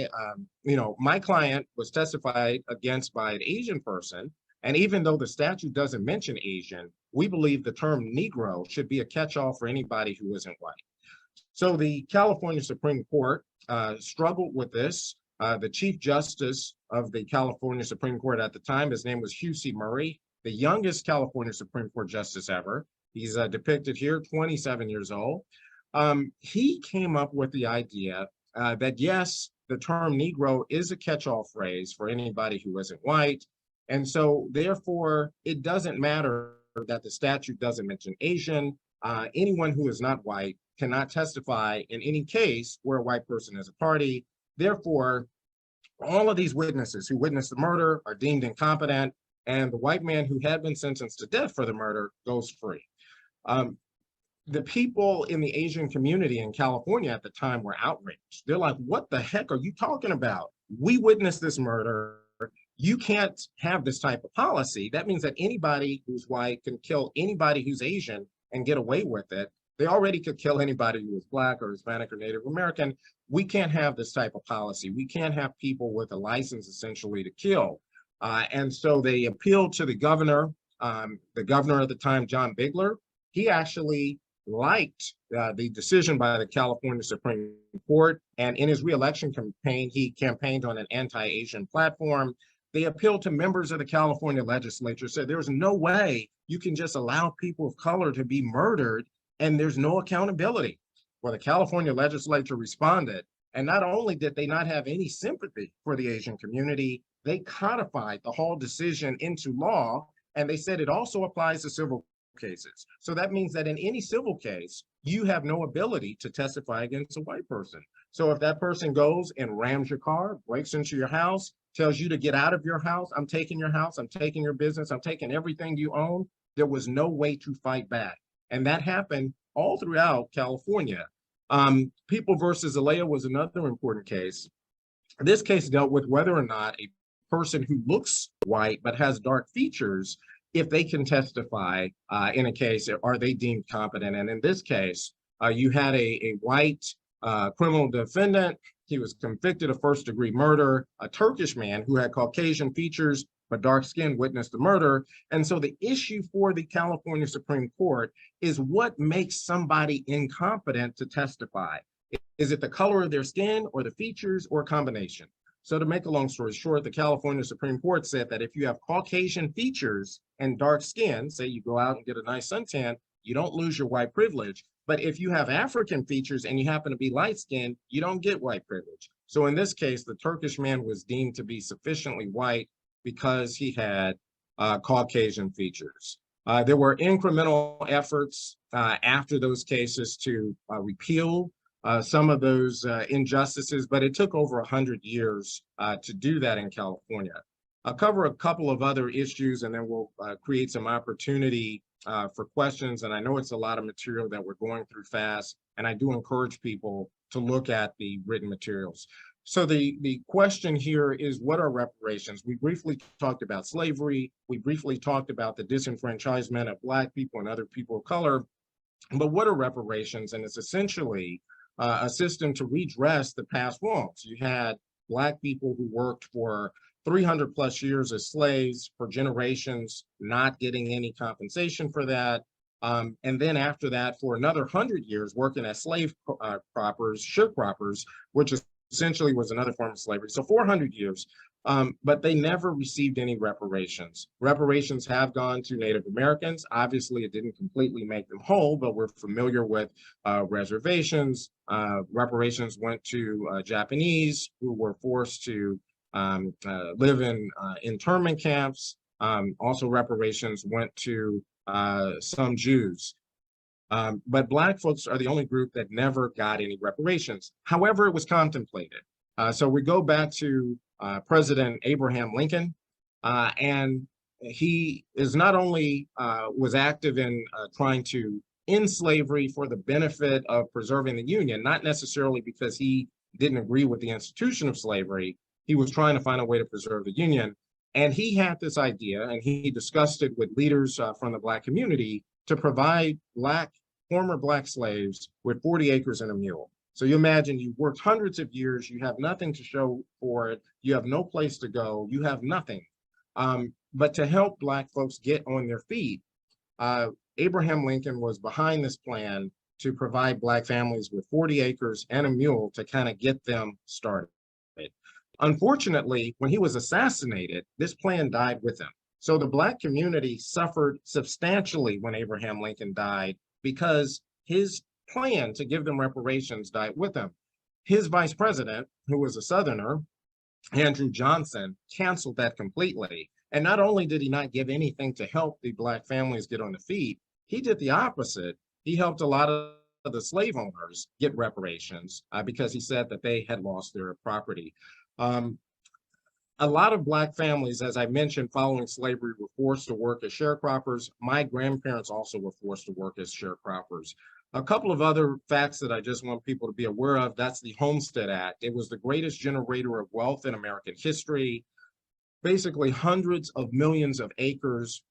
my client was testified against by an Asian person. And even though the statute doesn't mention Asian, we believe the term Negro should be a catch-all for anybody who isn't white. So the California Supreme Court struggled with this. The Chief Justice of the California Supreme Court at the time, his name was Hugh C. Murray, the youngest California Supreme Court justice ever. He's depicted here, 27 years old. He came up with the idea that yes, the term Negro is a catch-all phrase for anybody who isn't white. And so therefore, it doesn't matter that the statute doesn't mention Asian. Anyone who is not white cannot testify in any case where a white person is a party. Therefore, all of these witnesses who witnessed the murder are deemed incompetent, and the white man who had been sentenced to death for the murder goes free. The people in the Asian community in California at the time were outraged. They're like, what the heck are you talking about? We witnessed this murder. You can't have this type of policy. That means that anybody who's white can kill anybody who's Asian and get away with it. They already could kill anybody who is Black or Hispanic or Native American. We can't have this type of policy. We can't have people with a license essentially to kill. And so they appealed to the governor at the time, John Bigler. He actually liked the decision by the California Supreme Court. And in his reelection campaign, he campaigned on an anti-Asian platform. They appealed to members of the California legislature, said there's no way you can just allow people of color to be murdered and there's no accountability. Well, the California legislature responded, and not only did they not have any sympathy for the Asian community, they codified the whole decision into law, and they said it also applies to civil cases. So that means that in any civil case, you have no ability to testify against a white person. So if that person goes and rams your car, breaks into your house, tells you to get out of your house, I'm taking your house, I'm taking your business, I'm taking everything you own, there was no way to fight back. And that happened all throughout California. People versus Zelia was another important case. This case dealt with whether or not a person who looks white but has dark features, if they can testify in a case, are they deemed competent? And in this case, you had a white criminal defendant. He was convicted of first-degree murder. A Turkish man who had Caucasian features but dark skin witnessed the murder. And so the issue for the California Supreme Court is what makes somebody incompetent to testify? Is it the color of their skin or the features or a combination? So to make a long story short, the California Supreme Court said that if you have Caucasian features and dark skin, say you go out and get a nice suntan, you don't lose your white privilege. But if you have African features and you happen to be light-skinned, you don't get white privilege. So in this case, the Turkish man was deemed to be sufficiently white because he had Caucasian features. There were incremental efforts after those cases to repeal some of those injustices, but it took over 100 years to do that in California. I'll cover a couple of other issues and then we'll create some opportunity for questions. And I know it's a lot of material that we're going through fast, and I do encourage people to look at the written materials. So the question here is, what are reparations? We briefly talked about slavery. We briefly talked about the disenfranchisement of Black people and other people of color. But what are reparations? And it's essentially a system to redress the past wrongs. You had Black people who worked for 300 plus years as slaves for generations, not getting any compensation for that. And then after that, for another 100 years, working as slave croppers, sharecroppers, which essentially was another form of slavery. So 400 years, but they never received any reparations. Reparations have gone to Native Americans. Obviously, it didn't completely make them whole, but we're familiar with reservations. Reparations went to Japanese who were forced to live in internment camps. Also, reparations went to some Jews. But Black folks are the only group that never got any reparations. However, it was contemplated. So we go back to President Abraham Lincoln, and he is not only was active in trying to end slavery for the benefit of preserving the Union, not necessarily because he didn't agree with the institution of slavery. He was trying to find a way to preserve the Union. And he had this idea, and he discussed it with leaders from the Black community to provide former Black slaves with 40 acres and a mule. So you imagine you worked hundreds of years, you have nothing to show for it, you have no place to go, you have nothing. But to help Black folks get on their feet, Abraham Lincoln was behind this plan to provide Black families with 40 acres and a mule to kind of get them started. Unfortunately, when he was assassinated, this plan died with him. So the Black community suffered substantially when Abraham Lincoln died because his plan to give them reparations died with him. His vice president, who was a Southerner, Andrew Johnson, canceled that completely. And not only did he not give anything to help the Black families get on the feet, he did the opposite. He helped a lot of the slave owners get reparations because he said that they had lost their property. A lot of Black families, as I mentioned, following slavery were forced to work as sharecroppers. My grandparents also were forced to work as sharecroppers. A couple of other facts that I just want people to be aware of, that's the Homestead Act. It was the greatest generator of wealth in American history. Basically, hundreds of millions of acres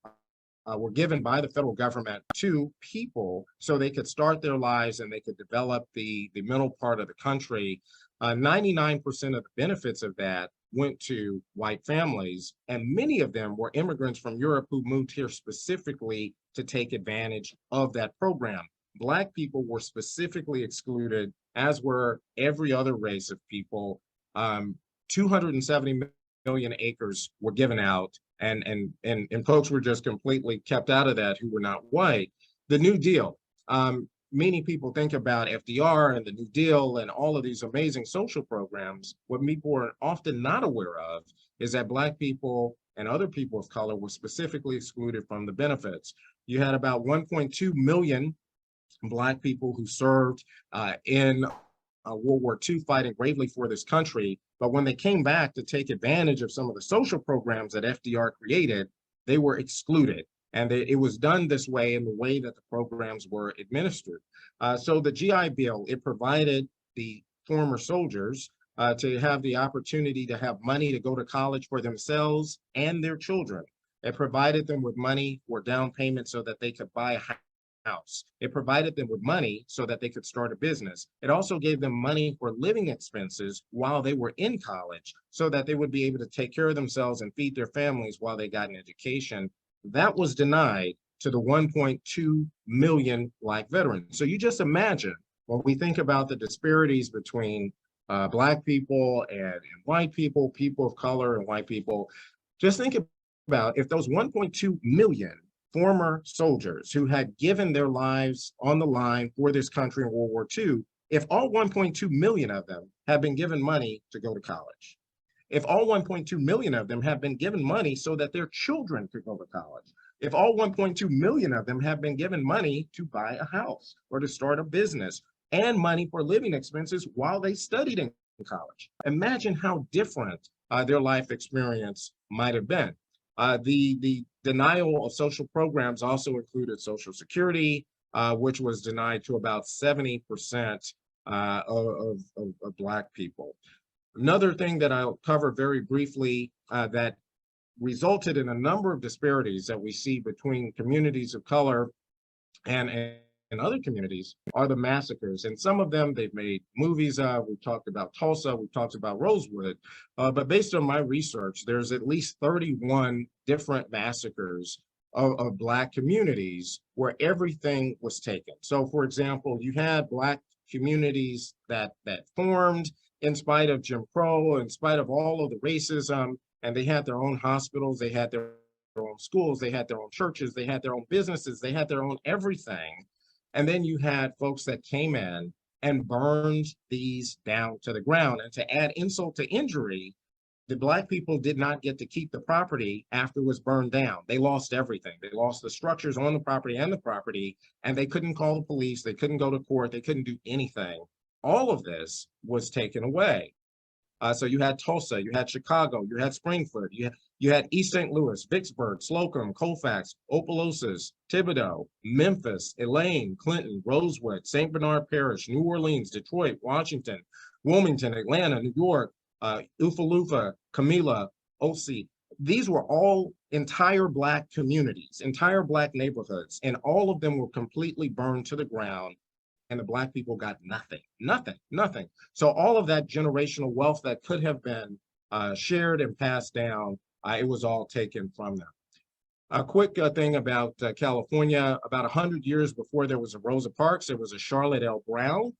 were given by the federal government to people so they could start their lives and they could develop the middle part of the country. 99% of the benefits of that went to white families, and many of them were immigrants from Europe who moved here specifically to take advantage of that program. Black people were specifically excluded, as were every other race of people. 270 million acres were given out, and folks were just completely kept out of that who were not white. The New Deal. Many people think about FDR and the New Deal and all of these amazing social programs. What people are often not aware of is that Black people and other people of color were specifically excluded from the benefits. You had about 1.2 million Black people who served in World War II fighting bravely for this country. But when they came back to take advantage of some of the social programs that FDR created, they were excluded. And it was done this way in the way that the programs were administered. So the GI Bill, it provided the former soldiers to have the opportunity to have money to go to college for themselves and their children. It provided them with money for down payment so that they could buy a house. It provided them with money so that they could start a business. It also gave them money for living expenses while they were in college so that they would be able to take care of themselves and feed their families while they got an education. That was denied to the 1.2 million Black veterans. So you just imagine when we think about the disparities between Black people and white people, people of color and white people, just think about if those 1.2 million former soldiers who had given their lives on the line for this country in World War II, if all 1.2 million of them had been given money to go to college, if all 1.2 million of them have been given money so that their children could go to college, if all 1.2 million of them have been given money to buy a house or to start a business and money for living expenses while they studied in college, imagine how different their life experience might have been. The denial of social programs also included Social Security, which was denied to about 70% of Black people. Another thing that I'll cover very briefly that resulted in a number of disparities that we see between communities of color and other communities are the massacres. And some of them they've made movies of. We've talked about Tulsa, we've talked about Rosewood, but based on my research, there's at least 31 different massacres of Black communities where everything was taken. So for example, you had Black communities that formed in spite of Jim Crow, in spite of all of the racism, and they had their own hospitals, they had their own schools, they had their own churches, they had their own businesses, they had their own everything. And then you had folks that came in and burned these down to the ground. And to add insult to injury, the Black people did not get to keep the property after it was burned down. They lost everything. They lost the structures on the property, and they couldn't call the police, they couldn't go to court, they couldn't do anything. All of this was taken away. So you had Tulsa, you had Chicago, you had Springfield, you had East St. Louis, Vicksburg, Slocum, Colfax, Opelousas, Thibodaux, Memphis, Elaine, Clinton, Rosewood, St. Bernard Parish, New Orleans, Detroit, Washington, Wilmington, Atlanta, New York, Ufalufa, Camilla, OC. These were all entire Black communities, entire Black neighborhoods, and all of them were completely burned to the ground. And the Black people got nothing. So all of that generational wealth that could have been shared and passed down it was all taken from them. A quick thing about California, about 100 years before there was a Rosa Parks, there was a Charlotte L. Brown.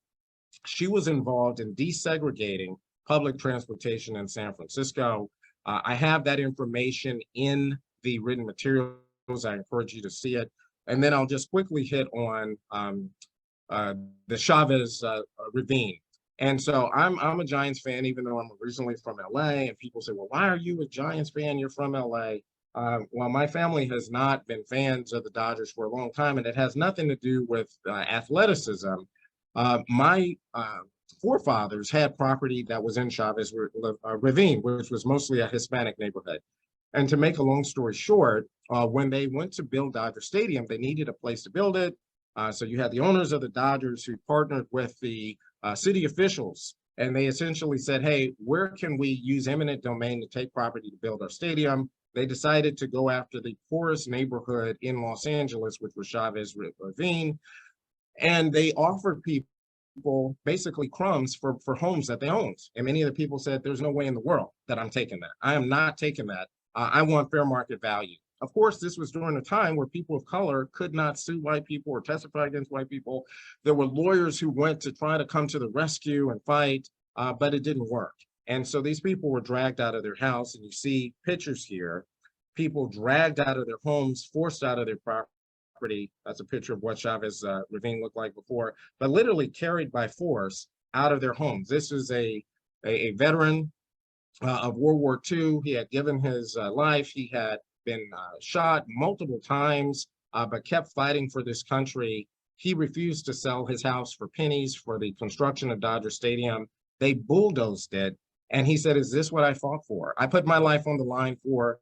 She was involved in desegregating public transportation in San Francisco. I have that information in the written materials. I encourage you to see it. And then I'll just quickly hit on the Chavez ravine. And so I'm a Giants fan, even though I'm originally from LA. And people say, well, why are you a Giants fan? You're from LA. Well, my family has not been fans of the Dodgers for a long time, and it has nothing to do with athleticism. My forefathers had property that was in Chavez Ravine, which was mostly a Hispanic neighborhood. And to make a long story short, when they went to build Dodger Stadium, they needed a place to build it. So you had the owners of the Dodgers who partnered with the city officials, and they essentially said, hey, where can we use eminent domain to take property to build our stadium? They decided to go after the poorest neighborhood in Los Angeles, which was Chavez Ravine, and they offered people basically crumbs for homes that they owned. And many of the people said, there's no way in the world that I'm taking that. I am not taking that. I want fair market value. Of course, this was during a time where people of color could not sue white people or testify against white people. There were lawyers who went to try to come to the rescue and fight, but it didn't work. And so these people were dragged out of their house, and you see pictures here, people dragged out of their homes, forced out of their property. That's a picture of what Chavez Ravine looked like before, but literally carried by force out of their homes. This is a veteran of World War II. He had given his life. He had been shot multiple times, but kept fighting for this country. He refused to sell his house for pennies for the construction of Dodger Stadium. They bulldozed it. And he said, is this what I fought for? I put my life on the line for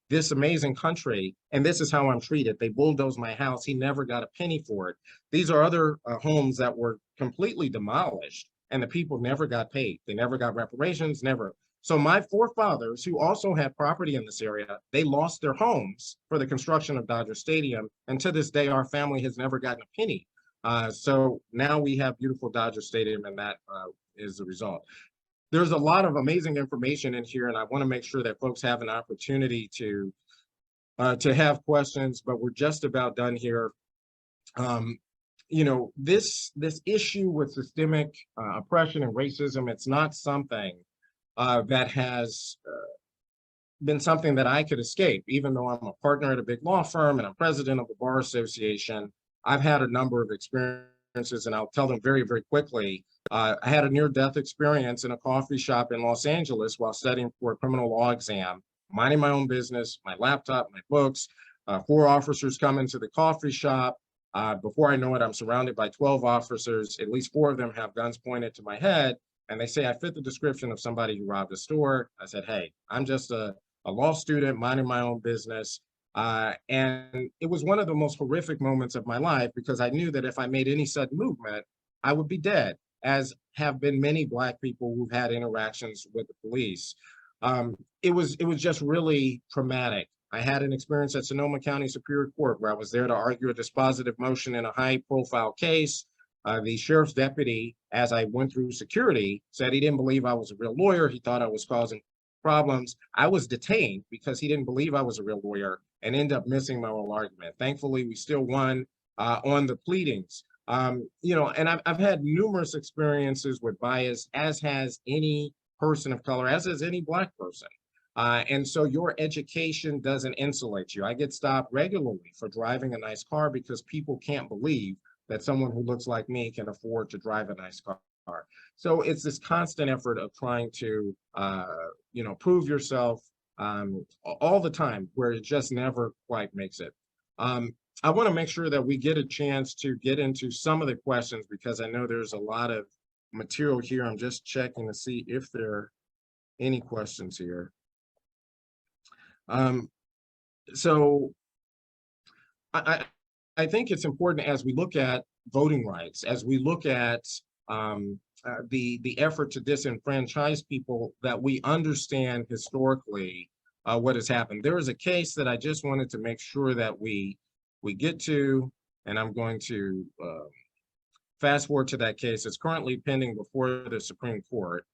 this amazing country, and this is how I'm treated. They bulldozed my house. He never got a penny for it. These are other homes that were completely demolished, and the people never got paid. They never got reparations, never. So my forefathers, who also had property in this area, they lost their homes for the construction of Dodger Stadium. And to this day, our family has never gotten a penny. So now we have beautiful Dodger Stadium, and that is the result. There's a lot of amazing information in here, and I want to make sure that folks have an opportunity to have questions, but we're just about done here. You know, this issue with systemic oppression and racism, it's not something that has been something that I could escape. Even though I'm a partner at a big law firm and I'm president of the Bar Association, I've had a number of experiences, and I'll tell them very, very quickly. I had a near-death experience in a coffee shop in Los Angeles while studying for a criminal law exam, minding my own business, my laptop, my books. 4 officers come into the coffee shop. Before I know it, I'm surrounded by 12 officers. At least 4 of them have guns pointed to my head. And they say, I fit the description of somebody who robbed a store. I said, hey, I'm just a law student minding my own business. And it was one of the most horrific moments of my life, because I knew that if I made any sudden movement, I would be dead, as have been many Black people who've had interactions with the police. It was just really traumatic. I had an experience at Sonoma County Superior Court where I was there to argue a dispositive motion in a high-profile case. The sheriff's deputy, as I went through security, said he didn't believe I was a real lawyer. He thought I was causing problems. I was detained because he didn't believe I was a real lawyer and ended up missing my oral argument. Thankfully, we still won on the pleadings. You know, and I've had numerous experiences with bias, as has any person of color, as has any Black person. And so your education doesn't insulate you. I get stopped regularly for driving a nice car because people can't believe that someone who looks like me can afford to drive a nice car. So it's this constant effort of trying to, you know, prove yourself all the time, where it just never quite makes it. I want to make sure that we get a chance to get into some of the questions, because I know there's a lot of material here. I'm just checking to see if there are any questions here. So I think it's important, as we look at voting rights, as we look at the effort to disenfranchise people, that we understand historically what has happened. There is a case that I just wanted to make sure that we get to, and I'm going to fast forward to that case. It's currently pending before the Supreme Court.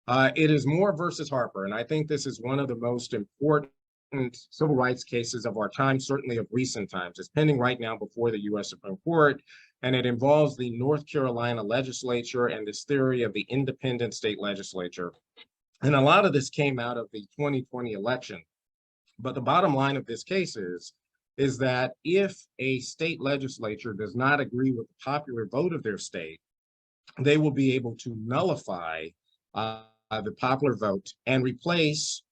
It is Moore versus Harper, and I think this is one of the most important civil rights cases of our time, certainly of recent times. It's pending right now before the U.S. Supreme Court, and it involves the North Carolina legislature and this theory of the independent state legislature. And a lot of this came out of the 2020 election. But the bottom line of this case is that if a state legislature does not agree with the popular vote of their state, they will be able to nullify the popular vote and replace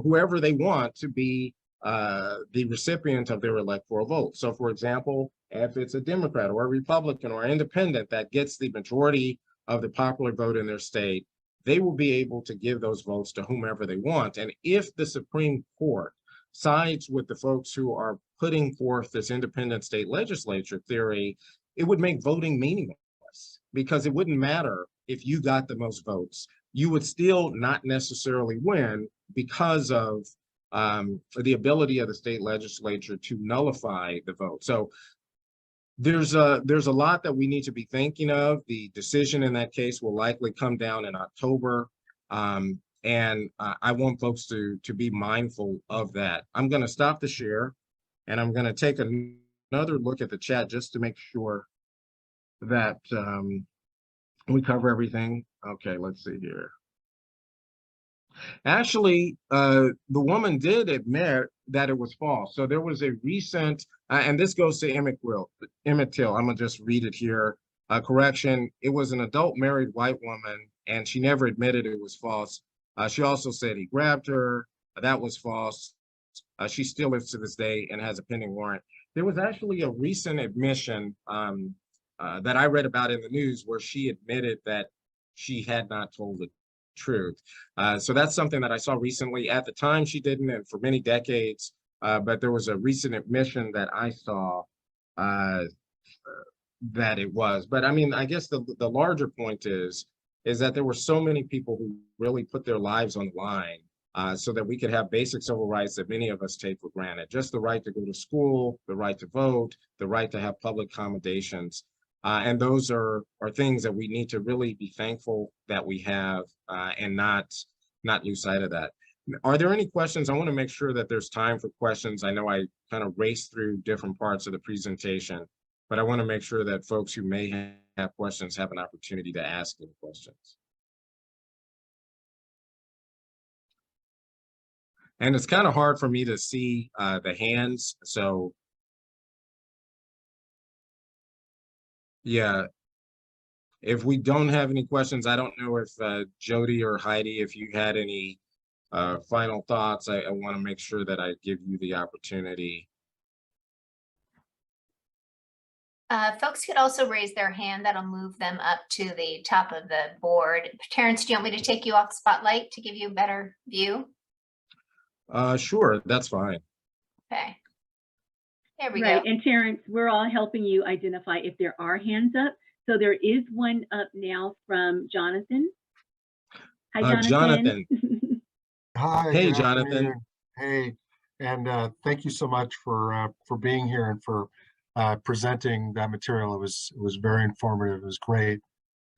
whoever they want to be the recipient of their electoral vote. So, for example, if it's a Democrat or a Republican or an independent that gets the majority of the popular vote in their state, they will be able to give those votes to whomever they want. And if the Supreme Court sides with the folks who are putting forth this independent state legislature theory, it would make voting meaningless, because it wouldn't matter if you got the most votes. You would still not necessarily win because of the ability of the state legislature to nullify the vote. So there's a lot that we need to be thinking of. The decision in that case will likely come down in October. And I want folks to be mindful of that. I'm going to stop the share, and I'm going to take another look at the chat just to make sure that we cover everything. Okay, let's see here. Actually, the woman did admit that it was false. So there was a recent, and this goes to Emmett Till. I'm going to just read it here. Correction, it was an adult married white woman, and she never admitted it was false. She also said he grabbed her. That was false. She still lives to this day and has a pending warrant. There was actually a recent admission that I read about in the news where she admitted that she had not told the truth. So that's something that I saw recently. At the time, she didn't, and for many decades, but there was a recent admission that I saw that it was. But I mean, I guess the larger point is that there were so many people who really put their lives on the line so that we could have basic civil rights that many of us take for granted. Just the right to go to school, the right to vote, the right to have public accommodations. And those are things that we need to really be thankful that we have and not lose sight of that. Are there any questions? I want to make sure that there's time for questions. I know I kind of raced through different parts of the presentation, but I want to make sure that folks who may have questions have an opportunity to ask any questions. And it's kind of hard for me to see the hands, so yeah. If we don't have any questions, I don't know if Jody or Heidi, if you had any final thoughts. I want to make sure that I give you the opportunity. Folks could also raise their hand. That'll move them up to the top of the board. Terrance, do you want me to take you off spotlight to give you a better view? Sure, that's fine. Okay. There we Right, go. and Terrance, we're all helping you identify if there are hands up. So there is one up now from Jonathan. Hi, Jonathan. Hi. Hey, good Jonathan. afternoon. Hey, and thank you so much for being here and for presenting that material. It was very informative. It was great.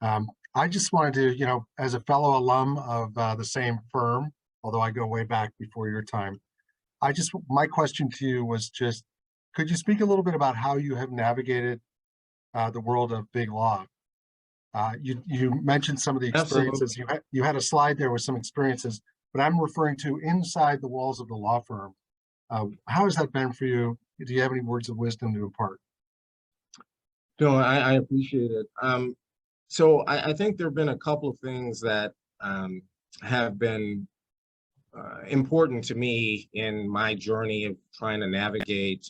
I just wanted to, as a fellow alum of the same firm, although I go way back before your time, my question to you was just, could you speak a little bit about how you have navigated the world of big law? You mentioned some of the experiences. You had a slide there with some experiences, but I'm referring to inside the walls of the law firm. How has that been for you? Do you have any words of wisdom to impart? No, I appreciate it. So I think there have been a couple of things that have been important to me in my journey of trying to navigate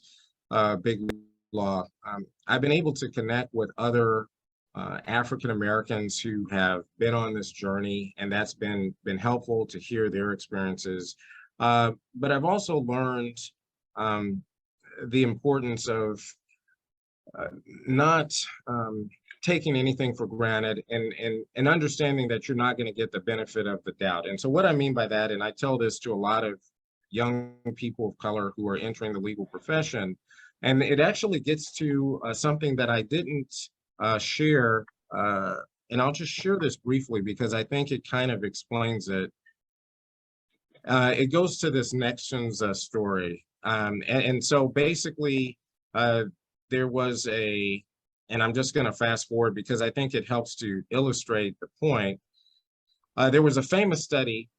big law. I've been able to connect with other African Americans who have been on this journey, and that's been helpful to hear their experiences. But I've also learned the importance of not taking anything for granted and understanding that you're not going to get the benefit of the doubt. And so what I mean by that, and I tell this to a lot of young people of color who are entering the legal profession, and it actually gets to something that I didn't share and I'll just share this briefly because I think it kind of explains it. It goes to this Nexon's story. And so basically, there was and I'm just going to fast forward because I think it helps to illustrate the point. There was a famous study.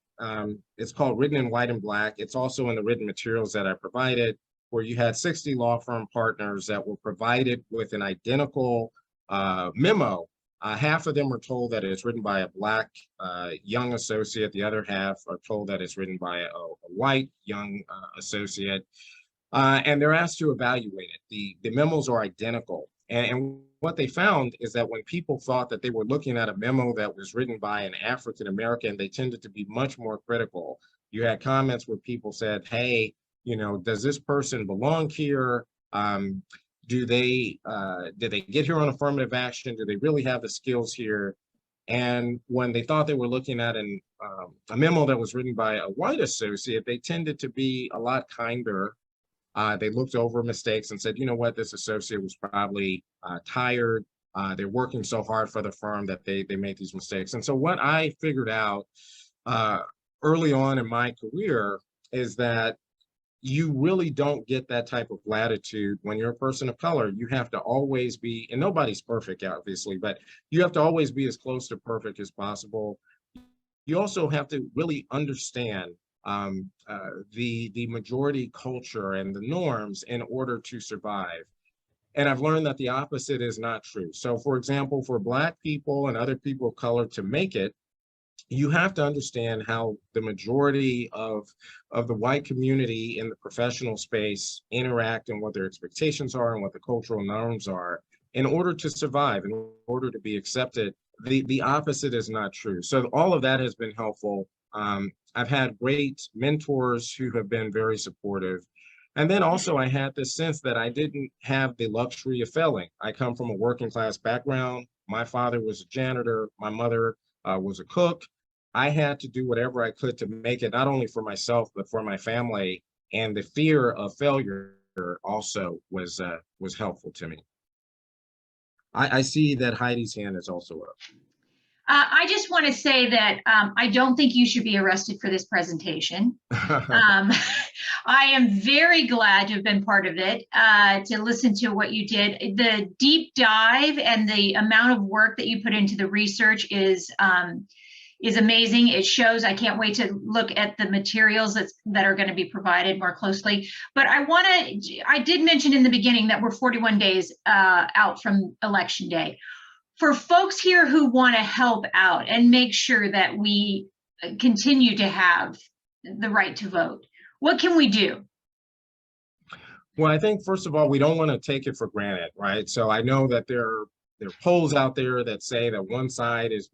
It's called Written in White and Black. It's also in the written materials that I provided, where you had 60 law firm partners that were provided with an identical memo. Half of them were told that it's written by a Black young associate. The other half are told that it's written by a white young associate. And they're asked to evaluate it. The memos are identical. And what they found is that when people thought that they were looking at a memo that was written by an African American, they tended to be much more critical. You had comments where people said, hey, you know, does this person belong here? Did they get here on affirmative action? Do they really have the skills here? And when they thought they were looking at a memo that was written by a white associate, they tended to be a lot kinder. They looked over mistakes and said, you know what, this associate was probably tired. They're working so hard for the firm that they made these mistakes. And so what I figured out early on in my career is that you really don't get that type of latitude when you're a person of color. You have to always be, and nobody's perfect, obviously, but you have to always be as close to perfect as possible. You also have to really understand the majority culture and the norms in order to survive. And I've learned that the opposite is not true. So for example, for Black people and other people of color to make it, you have to understand how the majority of the white community in the professional space interact and what their expectations are and what the cultural norms are in order to survive, in order to be accepted. The opposite is not true. So all of that has been helpful. I've had great mentors who have been very supportive. And then also I had this sense that I didn't have the luxury of failing. I come from a working class background. My father was a janitor. My mother was a cook. I had to do whatever I could to make it, not only for myself, but for my family. And the fear of failure also was helpful to me. I see that Heidi's hand is also up. I just want to say that I don't think you should be arrested for this presentation. I am very glad to have been part of it, to listen to what you did. The deep dive and the amount of work that you put into the research is amazing. It shows. I can't wait to look at the materials that are going to be provided more closely. But I did mention in the beginning that we're 41 days out from Election Day. For folks here who want to help out and make sure that we continue to have the right to vote, what can we do? Well, I think, first of all, we don't want to take it for granted, right? So I know that there are polls out there that say that one side is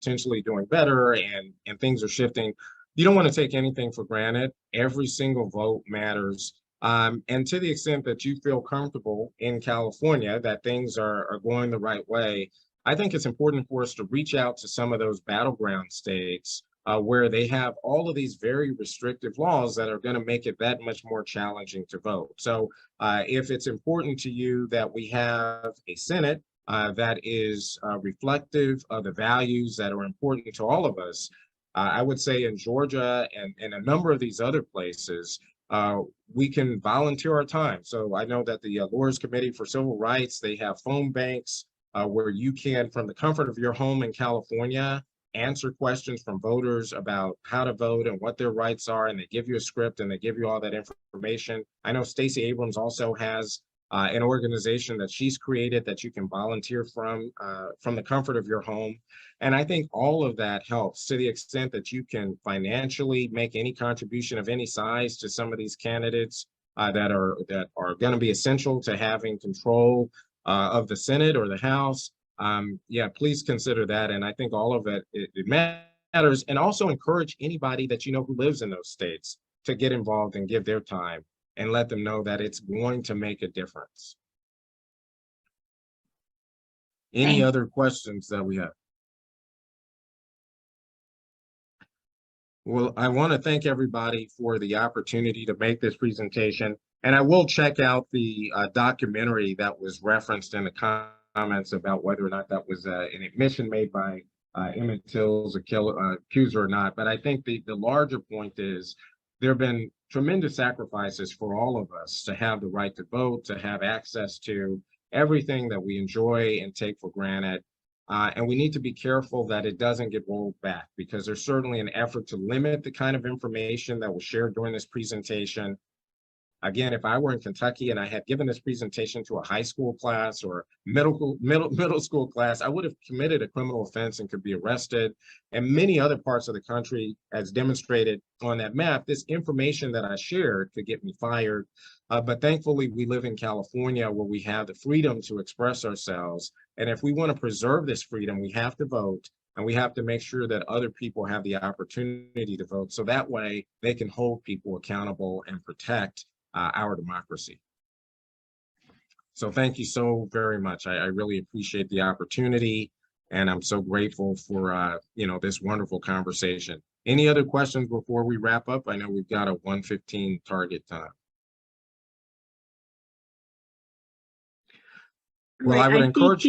potentially doing better and things are shifting. You don't want to take anything for granted. Every single vote matters. And to the extent that you feel comfortable in California that things are going the right way, I think it's important for us to reach out to some of those battleground states where they have all of these very restrictive laws that are going to make it that much more challenging to vote. So if it's important to you that we have a Senate that is reflective of the values that are important to all of us, I would say in Georgia and a number of these other places, we can volunteer our time. So I know that the Lawyers Committee for Civil Rights, they have phone banks where you can, from the comfort of your home in California, answer questions from voters about how to vote and what their rights are, and they give you a script and they give you all that information. I know Stacey Abrams also has an organization that she's created that you can volunteer from the comfort of your home. And I think all of that helps to the extent that you can financially make any contribution of any size to some of these candidates that are going to be essential to having control of the Senate or the House. Yeah, please consider that. And I think all of it matters. And also encourage anybody that you know who lives in those states to get involved and give their time and let them know that it's going to make a difference. Any other questions that we have? Well, I want to thank everybody for the opportunity to make this presentation. And I will check out the documentary that was referenced in the comments about whether or not that was an admission made by Emmett Till's accuser or not. But I think the larger point is there have been tremendous sacrifices for all of us to have the right to vote, to have access to everything that we enjoy and take for granted. And we need to be careful that it doesn't get rolled back, because there's certainly an effort to limit the kind of information that was shared during this presentation. Again, if I were in Kentucky and I had given this presentation to a high school class or middle school class, I would have committed a criminal offense and could be arrested. And many other parts of the country, as demonstrated on that map, this information that I shared could get me fired. But thankfully, we live in California where we have the freedom to express ourselves. And if we want to preserve this freedom, we have to vote. And we have to make sure that other people have the opportunity to vote. So that way they can hold people accountable and protect our democracy. So thank you so very much. I really appreciate the opportunity, and I'm so grateful for this wonderful conversation. Any other questions before we wrap up? I know we've got a 1:15 target time. Well, I would encourage.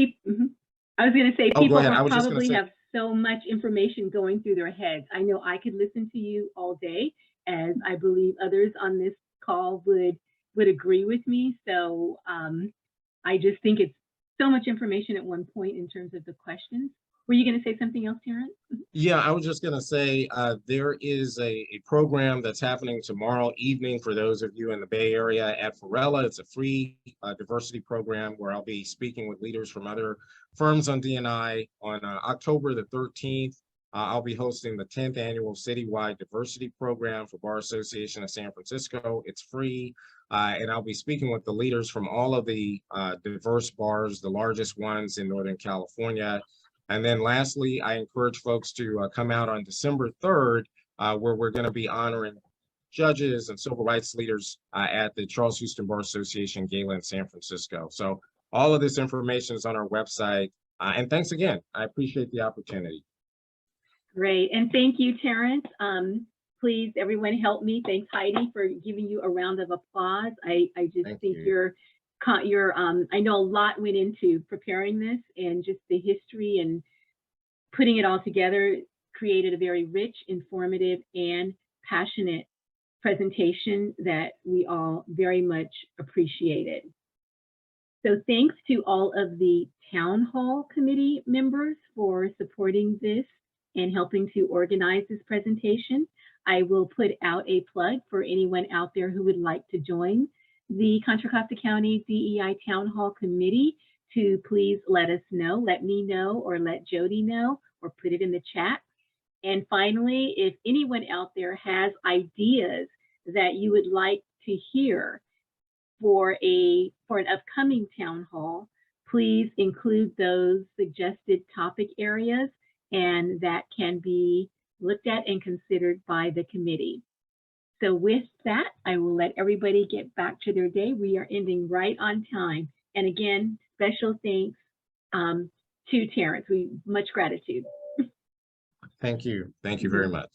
I was going to say, people probably say, have so much information going through their heads. I know I could listen to you all day, as I believe others on this call would agree with me. So I just think it's so much information at one point in terms of the questions. Were you going to say something else, Terrance? Yeah, I was just going to say there is a program that's happening tomorrow evening for those of you in the Bay Area at Varela. It's a free diversity program where I'll be speaking with leaders from other firms on D&I on October the 13th. I'll be hosting the 10th annual citywide diversity program for Bar Association of San Francisco. It's free, and I'll be speaking with the leaders from all of the diverse bars, the largest ones in Northern California. And then lastly, I encourage folks to come out on December 3rd, where we're going to be honoring judges and civil rights leaders at the Charles Houston Bar Association Gala in San Francisco. So all of this information is on our website. And thanks again. I appreciate the opportunity. Great. And thank you, Terrance. Please, everyone, help me. Thanks, Heidi, for giving you a round of applause. I just think you're I know a lot went into preparing this, and just the history and putting it all together created a very rich, informative, and passionate presentation that we all very much appreciated. So thanks to all of the Town Hall Committee members for supporting this and helping to organize this presentation. I will put out a plug for anyone out there who would like to join the Contra Costa County DEI Town Hall Committee to please let us know, let me know, or let Jody know, or put it in the chat. And finally, if anyone out there has ideas that you would like to hear for an upcoming town hall, please include those suggested topic areas, and that can be looked at and considered by the committee. So with that, I will let everybody get back to their day. We are ending right on time. And again, special thanks to Terrance. Much gratitude. Thank you. Thank you very much.